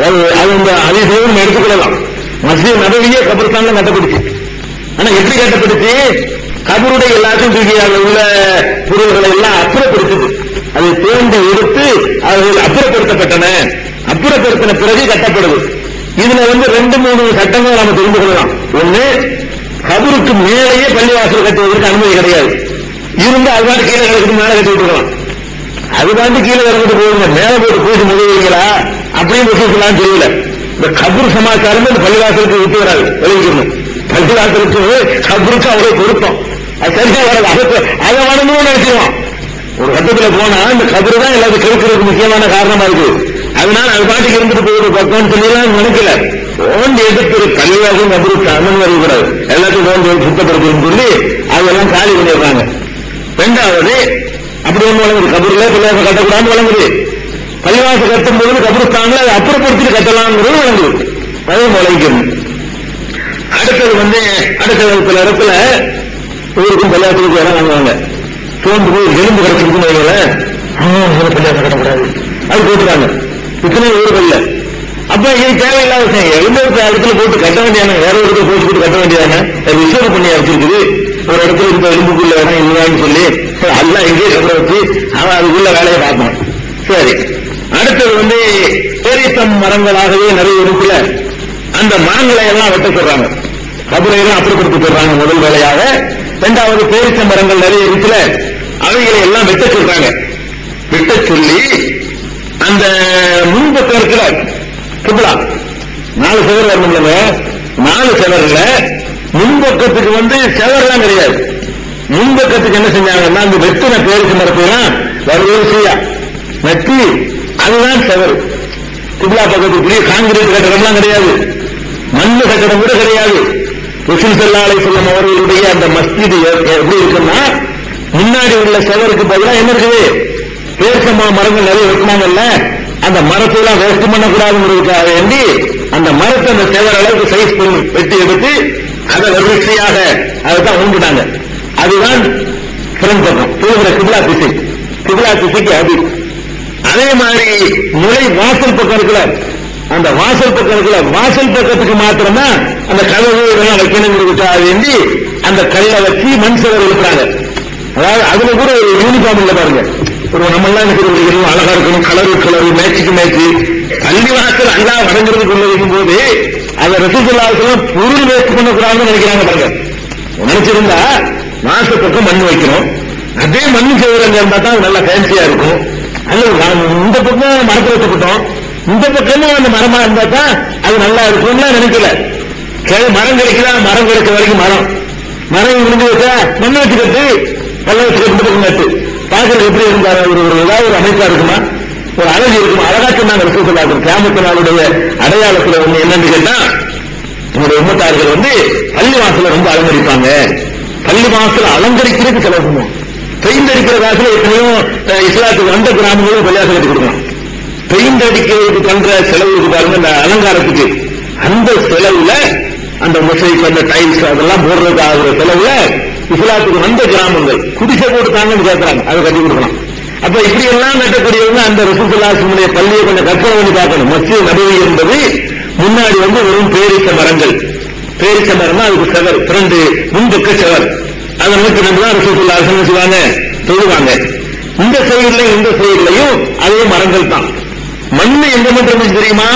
அது அதிசயம் எடுத்துக்கொள்ளலாம். மஸ்ஜித் நபவியே கபர்ஸ்தான்ல கட்டப்படுச்சு. ஆனா எப்படி கட்டப்படுச்சு, கபருடைய எல்லாத்தையும் தூக்கி அதில் உள்ள பொருள்களை எல்லாம் அப்புறப்படுத்துது, அதை தோண்டி எடுத்து அவர்கள் அப்புறப்படுத்தப்பட்டன, அப்புறப்படுத்தின பிறகு கட்டப்படுது. இதுல 2-3 சட்டங்கள் நாம தெரிந்து கொள்ளலாம். ஒண்ணு, கபருக்கு மேலேயே பள்ளிவாசல் கட்டுவதற்கு அனுமதி கிடையாது, இருந்து அதுதான் கீழே கிடக்கு மேலே கட்டி விட்டுருக்கலாம். அது வந்து கீழே இறங்கிட்டு போகுங்க, மேல போட்டு பூசி முடிவீங்களா அப்படின்னு விஷயத்தெல்லாம் தெரியல. இந்த கபூர் சமாச்சாரம் இந்த பள்ளிவாசலுக்கு விட்டு வராது, விளைவிக்கணும். பள்ளிவாசலுக்கு கபூருக்கு அவ்வளவு பொருத்தம், அது சரியா வராது. அதை வணங்கணும்னு நினைச்சிருவான். ஒரு கட்டத்துல போனா இந்த கபரு தான் எல்லாத்தையும் கெடுக்கிறதுக்கு முக்கியமான காரணமா இருக்கு. அதனால அது பாட்டுக்கு இருந்துட்டு போகுது பக்கம்னு சொல்லி நினைக்கல. ஓண்டி எடுத்து பள்ளிவாசல் கபருக்கு அமன் வரக்கூடாது, எல்லாத்தையும் ஓண்டி சுத்தப்படுத்துன்னு சொல்லி அதெல்லாம் காலி பண்ணிடுறாங்க. ரெண்டாவது அப்படி ஒண்ணு வழங்குது, கபூர்ல பள்ளிவாசம் கட்டக்கூடாதுன்னு வழங்குது. பள்ளிவாசம் கட்டும் போது கபருஸ்தான்ல அதை அப்புறப்படுத்திட்டு கட்டலாம்ங்கிறது வழங்குது, அதுவும் வழங்கிக்கணும். அடுத்தது அடுத்த சில இடத்துல ஊருக்கும் பள்ளிவாசலுக்கு இடம் வாங்குவாங்க. தோண்டு போய் எலும்பு கிடைச்சிருக்குன்னு பள்ளிவாசம் கட்டக்கூடாது அது போட்டுறாங்க. இத்தனை ஊர்கள்ல அப்ப இது தேவையில்லாத விஷயம். எலும்பு இடத்துல போட்டு கட்ட வேண்டியான, வேற ஒரு இடத்துல போட்டு கட்ட வேண்டியதானே. விசேஷம் பண்ணி வச்சிருக்குது. ஒரு இடத்துல இருந்த எலும்புக்குள்ள இடம் இல்லைன்னு சொல்லி எல்லாம் எங்கேயே கபரை வச்சு அவன் அதுக்குள்ள வேலையை பார்ப்பான். சரி, அடுத்தது பேரித்தம் மரங்களாகவே நிறைய இருக்குல்ல, அந்த மரங்களை எல்லாம் வெட்ட சொல்றாங்க, கபரையெல்லாம் அப்புறப்படுத்தி போடுறாங்க முதல் வேலையாக. இரண்டாவது பேரிச்ச மரங்கள் நிறைய இருக்குல்ல, அவைகளை எல்லாம் வெட்ட சொல்றாங்க. வெட்ட சொல்லி அந்த முன்பக்கம் இருக்கிற கிப்லா 4 செவர் வரணும்ல, 4 செவர்ல முன்பக்கத்துக்கு செவர்லாம் கிடையாது. முன்பக்கத்துக்கு என்ன செஞ்சாங்கன்னா அந்த வெட்டின பேரிச்ச மரத்தைலாம் வரிசையா நட்டி அதுதான் செவர். கிப்லா பக்கத்துக்கு காங்கிரீட் கட்டடம்லாம் கிடையாது, மண்ணு கட்டடம் கூட கிடையாது. ரசூல் ஸல்லல்லாஹு அலைஹி வஸல்லம் அவர்களுடைய அந்த மஸ்ஜித் எப்படி இருக்குன்னா, முன்னாடி உள்ள செவருக்கு பதிலாக என்ன இருக்குது, பேரிச்ச மரங்கள் நிறைய வெட்டினாங்கல்ல, அந்த மரத்தையெல்லாம் வேஸ்ட் பண்ணக்கூடாதுங்கிறதுக்காக வேண்டி அந்த மரத்தை அந்த செவர் அளவுக்கு சைஸ் வெட்டி எடுத்து அதை வரிசையாக அதைத்தான் ஊம்பிட்டாங்க. அதுதான் ஃப்ரண்ட் பக்கம் போகிற கிப்லா திசை. கிப்லா திசைக்கு அது. அதே மாதிரி நுழை வாசல் பக்கம் இருக்குல்ல, அந்த வாசல் பக்கம் இருக்குல்ல, வாசல் பக்கத்துக்கு மாத்திரம்தான் அந்த கதவு இதெல்லாம் வைக்கணுங்கிறதுக்காக வேண்டி அந்த கல்லை வச்சு மண் செவர் எழுப்புறாங்க. அதாவது அதுல கூட ஒரு யூனிஃபார்ம் இல்ல பாருங்க. ஒரு நம்ம எல்லாம் இருக்கணும், அழகா இருக்கணும், கலரு மேட்சுக்கு மேட்சு. பள்ளிவாசல் அல்லா வணங்குறதுக்கு உள்ள வைக்கும் போது அதை ரசூல் ஸல்லல்லாஹு அலைஹி வஸல்லம் பொருள் வேஸ்ட் பண்ணக்கூடாதுன்னு நினைக்கிறாங்க பாருங்க. நினைச்சிருந்தா வாசல் பக்கம் மண் வைக்கணும், அதே மண் செவரங்க இருந்தா தான் நல்லா ஃபேன்சியா இருக்கும். அல்லது இந்த பக்கம் மரத்தை வச்சுக்கிட்டோம், இந்த பக்கமும் அந்த மரமா இருந்தா தான் அது நல்லா இருக்கும்னு நினைக்கல. மரம் கிடைக்குதா, மரம் கிடைக்க வரைக்கும் மரம் முடிஞ்சு வச்சா மண்ணை வச்சுக்கிட்டு கல்ல வச்சுக்கிட்டு நட்டு பார்க்கறது எப்படி இருந்தாரு, ஒரு ஏதாவது ஒரு அமைப்பா இருக்குமா, ஒரு அழகு இருக்குமா, அழகா சொன்னாங்க ரசூல் ஸல்லல்லாஹு அலைஹி வஸல்லம். கியாமத் நாளுடைய அடையாளத்துல என்னன்னு கேட்டா, உங்களுடைய உம்மத்தார்கள் பள்ளிவாசல ரொம்ப அலங்கரிப்பாங்க. பள்ளிவாசல அலங்கரிக்கிறதுக்கு செலவு பண்ணுவோம். பெயிண்ட் அடிக்கிற காசுல எத்தனையோ இஸ்லாத்துக்கு வந்த கிராமங்களும் பள்ளிவாசல் கட்டி கொடுக்கணும். பெயிண்ட் அடிக்கிறதுக்கு பண்ற செலவுக்கு பாருங்க, அந்த அலங்காரத்துக்கு அந்த செலவுல அந்த மொசைக் அந்த டைல்ஸ் அதெல்லாம் போடுறதுக்கு ஆகிற செலவுல இஸ்லாத்துக்கு வந்த கிராமங்கள் குடிசை போட்டுட்டாங்கன்னு கேட்கறாங்க, அதை கட்டி கொடுக்கலாம். அப்ப இப்படி எல்லாம் கட்டக்கூடியவங்க அந்த ரசூல் ஸல்லல்லாஹு அலைஹி வஸல்லம் பள்ளியை கொஞ்சம் கற்பனை பண்ணி பார்க்கணும். மஸ்ஜித் நபவி என்பது முன்னாடி வெறும் பேரிச்ச மரங்கள், பேரிச்ச மரம்னா அதுக்கு செவர், 2 முன்பக்க செவர், அதை நோக்கி தான் ரசூல் ஸல்லல்லாஹு அலைஹி வஸல்லம் செய்வாங்க, தொழுவாங்க. இந்த சைடுலையும் அதே மரங்கள் தான். மண்ணு எங்க மட்டும் தெரியுமா,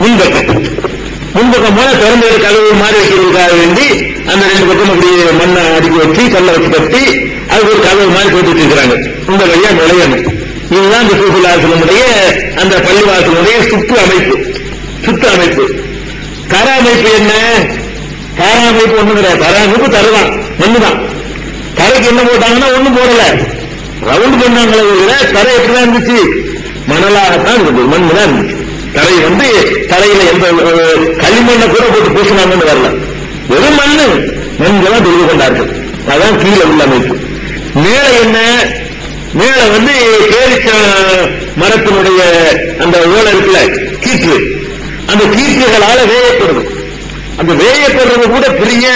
முன்பக்கம் போல திறந்த கதவு மாதிரி வைக்கிறதுக்காக வேண்டி அந்த 2 பக்கம் அப்படி மண்ணை அடுக்கி வச்சு கல்லை வச்சு கட்டி அதுக்கு ஒரு கதவு மாதிரி போட்டு வச்சிருக்கிறாங்க. இந்த வழியா நுழையணும். இதுதான் இந்த ரசூல் ஸல்லல்லாஹு அலைஹி வஸல்லம் அந்த பள்ளிவாசலுடைய சுத்து அமைப்பு. தர அமைப்பு என்ன, தர அமைப்பு ஒண்ணும் கிடையாது. தர அமைப்பு தருதான், மண்ணுதான். தரைக்கு என்ன போட்டாங்கன்னா ஒண்ணும் போடல, ரவுண்ட் பண்ணாங்களே தவிர தரை எப்படிதான் இருந்துச்சு, மணலாகத்தான் இருந்தது, மண் தான் இருந்துச்சு. தரை தரையில எந்த களிமண்ணை கூட போட்டு பூசினாங்கன்னு வரல, வெறும் மண்களாம் தெரிந்து கொண்டார்கள். அதான் கீழே உள்ள அமைப்பு. மேல என்ன, மேல பேரிச்ச மரத்தினுடைய அந்த ஓலை இருக்குல்ல, கீற்று, அந்த கீற்றுகளால வேயப்படுது. அந்த வேயப்படுறது கூட பெரிய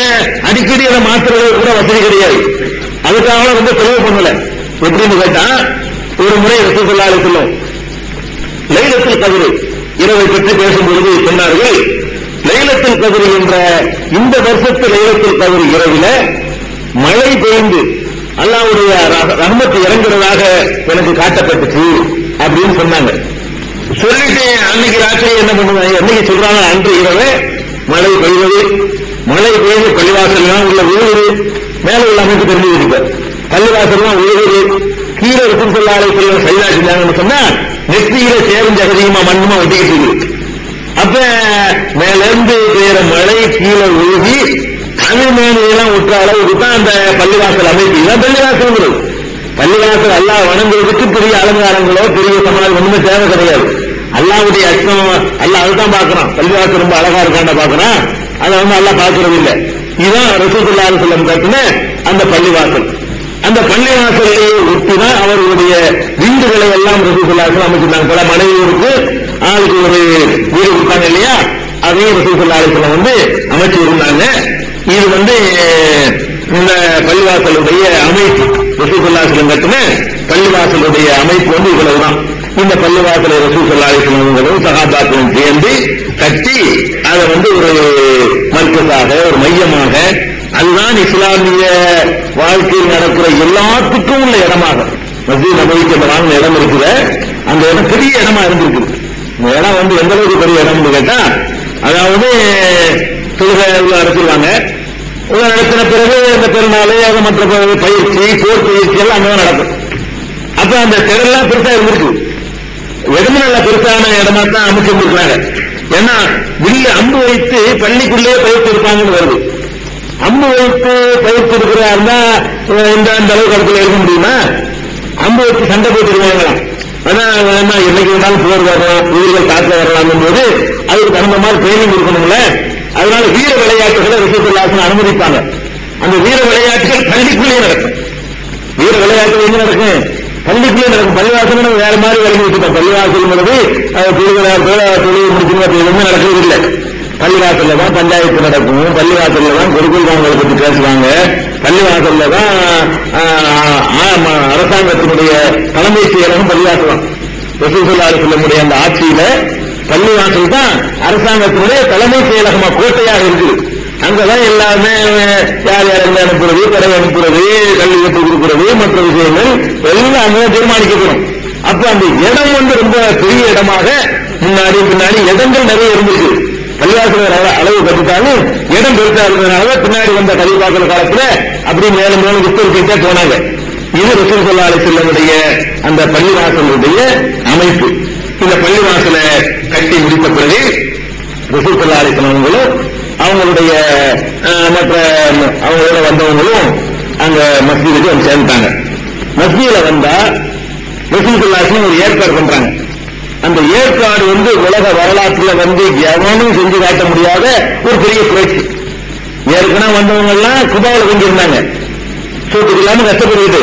அடிக்கடி அதை மாற்றுறது கூட வசதி கிடையாது. அதுக்காக செலவு பண்ணல. எப்படின்னு கேட்டா, ஒரு முறை ரசூல் ஸல்லல்லாஹு அலைஹி வஸல்லம் லைலத்துல் கத்ர் இரவை பற்றி பேசும்பொழுது சொன்னார்கள், லைலத்துல் கத்ர் என்ற இந்த வருஷத்து லைலத்துல் கத்ர் இரவில மழை பெய்ந்து அல்லாஹ்வுடைய ரஹ்மத் இறங்குறதாக எனக்கு காட்டப்பட்டுச்சு அப்படின்னு சொன்னாங்க. சொல்லிட்டு அன்னைக்கு ராத்திரி என்ன பண்ணுவாங்க, அன்னைக்கு சொல்றாங்க, அன்று இரவு மழை பெய்வது, மழை பெய்து பள்ளிவாசல் உள்ள ஊரு மேல உள்ள அமைப்பு தெரிஞ்சு இருக்க, பள்ளிவாசல் உழுகுது, கீழே ரசூலுல்லாஹி அலைஹி வஸல்லம் சைதா செஞ்சாங்கன்னு சொன்னா நெற்றியில சேரும் ஜகதியுமா மண்ணுமா ஒட்டிக்கிட்டு இருக்கு. அப்ப மேல இருந்து பெய்யற மழை கீழே ஒழுகி அது மேலாம் ஒட்டுற அளவுக்கு தான் அந்த பள்ளிவாசல் அமைப்பு. இதான் பள்ளிவாசல். பள்ளிவாசல் அல்லாஹ் வணங்குறதுக்கு பெரிய அலங்காரங்களோ பெரிய சமாளம் ஒண்ணுமே தேவை கிடையாது. அல்லாஹ்வுடைய அச்சம் அல்லாஹ் அதுதான் பாக்குறான். பள்ளிவாசல் ரொம்ப அழகா இருக்காண்ட பாக்குறான், அதை அல்லாஹ் பாக்குறது இல்லை. இதுதான் ரசூலுல்லாஹி அலைஹி வஸல்லம் கட்டின அந்த பள்ளிவாசல். அந்த பள்ளிவாசலையே ஒட்டிதான் அவர்களுடைய வீடுகளை எல்லாம் ரசூலுல்லாஹி அலைஹி வஸல்லம் அமைச்சிருந்தாங்க. பல மனைவியருக்கு ஆளுக்கு ஒரு வீடு கொடுத்தாங்க இல்லையா, அதையும் ரசூலுல்லாஹி அலைஹி வஸல்லம் அமைச்சு இருந்தாங்க. இது இந்த பள்ளிவாசலுடைய அமைப்பு, ரசூலுல்லாஹி அலைஹி வஸல்லம் கட்டின பள்ளிவாசலுடைய அமைப்பு இவ்வளவுதான். இந்த பள்ளிவாசலை ரசூலுல்லாஹி அலைஹி வஸல்லம் சஹாபாக்களும் சேர்ந்து கட்டி அதை ஒரு மர்க்கஸாக ஒரு மையமாக, அதுதான் இஸ்லாமிய வாழ்க்கையில் நடக்கிற எல்லாத்துக்கும் உள்ள இடமாக மஸ்ஜித் நபவிக்கு வாங்கின இடம் இருக்கிற அந்த இடம் பெரிய இடமா இருந்திருக்கு. இந்த இடம் எந்த அளவுக்கு பெரிய இடம்னு கேட்டா, அதாவது தொழுகை நடத்திடுவாங்க. நடத்தின பிறகு இந்த பெருநாள் மற்ற பயிற்சி போர் பயிற்சி எல்லாம் அங்கதான் நடக்கும். அப்ப அந்த திறெல்லாம் பெருசா இருந்திருக்கு. இடமே நல்ல பெருசான இடமா தான் அமைச்சிருந்திருக்காங்க. ஏன்னா வில்லு அம்பு வைத்து பள்ளிக்குள்ளே பயிற்சி இருப்பாங்கன்னு வருது. அம்பு வைத்து பயிற்சி இருக்கிறாருந்தா இந்த அளவுக்கு இடத்துல இருக்க முடியுமா? அம்பு வச்சு சண்டை போட்டுருவாங்களாம். ஆனா என்னைக்கு வேணாலும் போர் வரலாம், உயிர்கள் காக்க வரலாம் போது அதுக்கு தகுந்த மாதிரி ட்ரைனிங் இருக்கணும்ல. அதனால வீர விளையாட்டுகளை ரசூலுல்லாஹி அனுமதிப்பாங்க. அந்த வீர விளையாட்டுகள் பள்ளிக்குள்ளே நடக்கும். வீர விளையாட்டு எங்க நடக்கும்? பள்ளிக்குள்ளே நடக்கும். பள்ளிவாசல் வேற மாதிரி விளங்கி வச்சுட்டோம். பள்ளிவாசல் தொழில் முடிச்சு எதுவுமே நடக்கிறது இல்லை. பள்ளிவாசல்ல தான் பஞ்சாயத்து நடக்கும், பள்ளிவாசல்ல தான் கொடுக்கல் வாங்கலை பற்றி பேசுவாங்க, பள்ளிவாசல்ல தான் அரசாங்கத்தினுடைய தலைமை செயலகம் பள்ளிவாசல் தான். ரசூலுல்லாஹி அலைஹி வஸல்லம் அந்த ஆட்சியில பள்ளிவாசல் தான் அரசாங்கத்தினுடைய தலைமை செயலகமா கோட்டையாக இருக்குது. அங்கதான் எல்லாமே யார் யார் எங்க அனுப்புறது, கடை அனுப்புறது, கல்வி கட்டு கொடுக்கிறது, மற்ற விஷயங்கள் எல்லாம் அங்கதான் தீர்மானிக்கப்படும். அப்ப அந்த இடம் ரொம்ப பெரிய இடமாக முன்னாடி பின்னாடி இடங்கள் நிறைய இருந்துச்சு. பள்ளிவாசல் அளவு கட்டுத்தாலும் இடம் பெருசா இருந்ததுனால பின்னாடி வந்த கலிபாக்கள் காலத்துல அப்படி மேலும் மேலும் விஸ்தரிச்சுட்டே போனாங்க. இது ரசூலுல்லாஹி அலைஹி வஸல்லம் அந்த பள்ளிவாசலுடைய அமைப்பு. இந்த பள்ளிவாசலை கட்டி முடித்த பிறகு ரசூலுல்லாஹி அலைஹி வஸல்லம் அவங்களுடைய மற்ற அவங்களோட வந்தவங்களும் அங்க மஸ்ஜிதுக்கு சேர்ந்துட்டாங்க. மஸ்ஜிதுல வந்தா ரசூலுல்லாஹி அலைஹி வஸல்லம் ஒரு ஏற்பாடு பண்றாங்க. அந்த ஏற்பாடு உலக வரலாற்றுல எவனும் செஞ்சு காட்ட முடியாத ஒரு பெரிய புரட்சி. ஏற்கனவே வந்தவங்க எல்லாம் குபாவில் கொண்டிருந்தாங்க, சூட்டுக்கு இல்லாம கஷ்டப்படுது.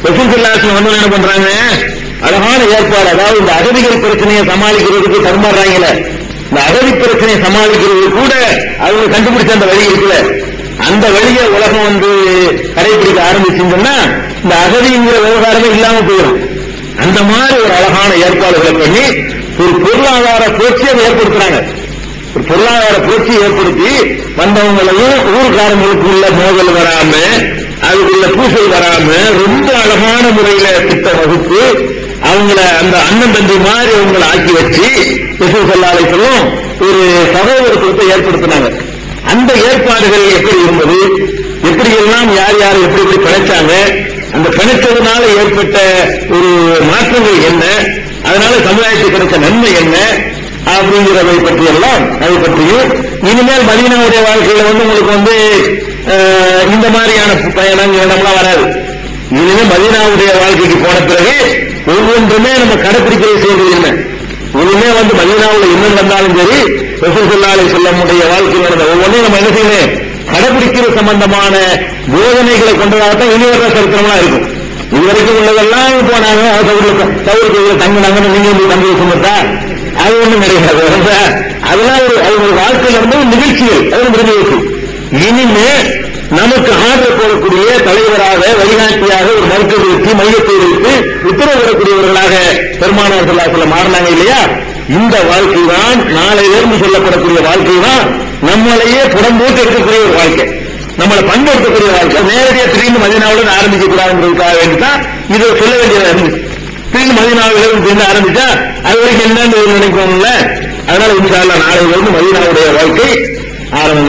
ரசூலுல்லாஹி அலைஹி வஸல்லம் என்ன பண்றாங்க? அழகான ஏற்பாடு. அதாவது இந்த அகதிகள் பிரச்சனையை சமாளிக்கிறதுக்கு தருமாறாங்களே, இந்த அகதி பிரச்சனையை சமாளிக்கிறது கூட அவங்க கண்டுபிடிச்ச அந்த வழி இருக்குல்ல, அந்த வழியை உலகம் கடைபிடிக்க ஆரம்பிச்சுன்னா இந்த அகதிங்கிற விவகாரமே இல்லாம போயிடும். அந்த மாதிரி ஒரு அழகான ஏற்பாடுகளை பண்ணி ஒரு பொருளாதார புரட்சியை ஏற்படுத்துறாங்க. ஒரு பொருளாதார புரட்சியை ஏற்படுத்தி வந்தவங்களையும் ஊர்காரங்களுக்கு உள்ள மோதல் வராம, அதுக்குள்ள பூசல் வராம ரொம்ப அழகான முறையில திட்டம் வகுத்து அவங்கள அந்த அண்ணன் தம்பி மாதிரி அவங்களை ஆக்கி வச்சு ரசூலுல்லாஹி அலைஹி வஸல்லம் ஒரு சகோதரத்துவத்தை ஏற்படுத்தினாங்க. அந்த ஏற்பாடுகள் எப்படி இருந்தது, எப்படி எல்லாம் யார் யார் எப்படி எப்படி பிழைச்சாங்க, அந்த பிணைத்ததுனால ஏற்பட்ட ஒரு மாற்றங்கள் என்ன, அதனால சமுதாயத்துக்கு கிடைச்ச நன்மை என்ன அப்படிங்கிறதை பற்றி எல்லாம் அதை பற்றியும் இனிமேல் மதீனாவுடைய வாழ்க்கையில உங்களுக்கு இந்த மாதிரியான பயணம் இடம்லாம் வராது. இனிமேல் மதீனாவுடைய வாழ்க்கைக்கு போன பிறகு ஒவ்வொன்றுமே நம்ம கடைபிடிக்கிற செய்வது என்ன, இனிமே மதீனாவுல என்ன நடந்தாலும் சரி ரசூலுல்லாஹி அலைஹி வஸல்லம் வாழ்க்கையில் நடந்த ஒவ்வொன்றையும் நம்ம என்ன செய்யணும், கடைபிடிக்கிற சம்பந்தமான போதனைகளை கொண்டதாகத்தான் இனி வர சரித்திரமா இருக்கும். இதுவரைக்கும் உள்ளதெல்லாம் போனாங்க தவறு தங்கினாங்கன்னு நீங்க தங்கி சொன்னதா அது ஒண்ணும் கிடையாது. அதெல்லாம் ஒரு வாழ்க்கையில் இருந்த நிகழ்ச்சிகள் அது முடிஞ்சிருக்கு. இனிமே நமக்கு ஆதரவு போடக்கூடிய தலைவராக வழிகாட்டியாக ஒரு மருத்துவ வைத்து மையத்தை வைத்து உத்தரவு வரக்கூடியவர்களாக பெருமானார் ஸல்லல்லாஹு அலைஹி வஸல்லம் மாறினாங்க இல்லையா. இந்த வாழ்க்கை தான் நாளையிலிருந்து சொல்லப்படக்கூடிய வாழ்க்கை தான் நம்மளையே புறம்போட்டு இருக்கக்கூடிய ஒரு வாழ்க்கை, நம்மளை பண்படுத்தக்கூடிய வாழ்க்கை. நேரடியாக திடீர்னு மதீனாவுடன் ஆரம்பிக்க கூடாதுன்றதுக்காக வேண்டிதான் இதை சொல்ல வேண்டியதாக இருந்துச்சு. திடீர்னு மதீனாவிலிருந்து ஆரம்பிச்சா அது வரைக்கும் என்னன்னு நினைப்போம்ல. அதனால இன்ஷா அல்லாஹ் நாளையிலிருந்து மதீனாவுடைய வாழ்க்கை ஆரம்பம்.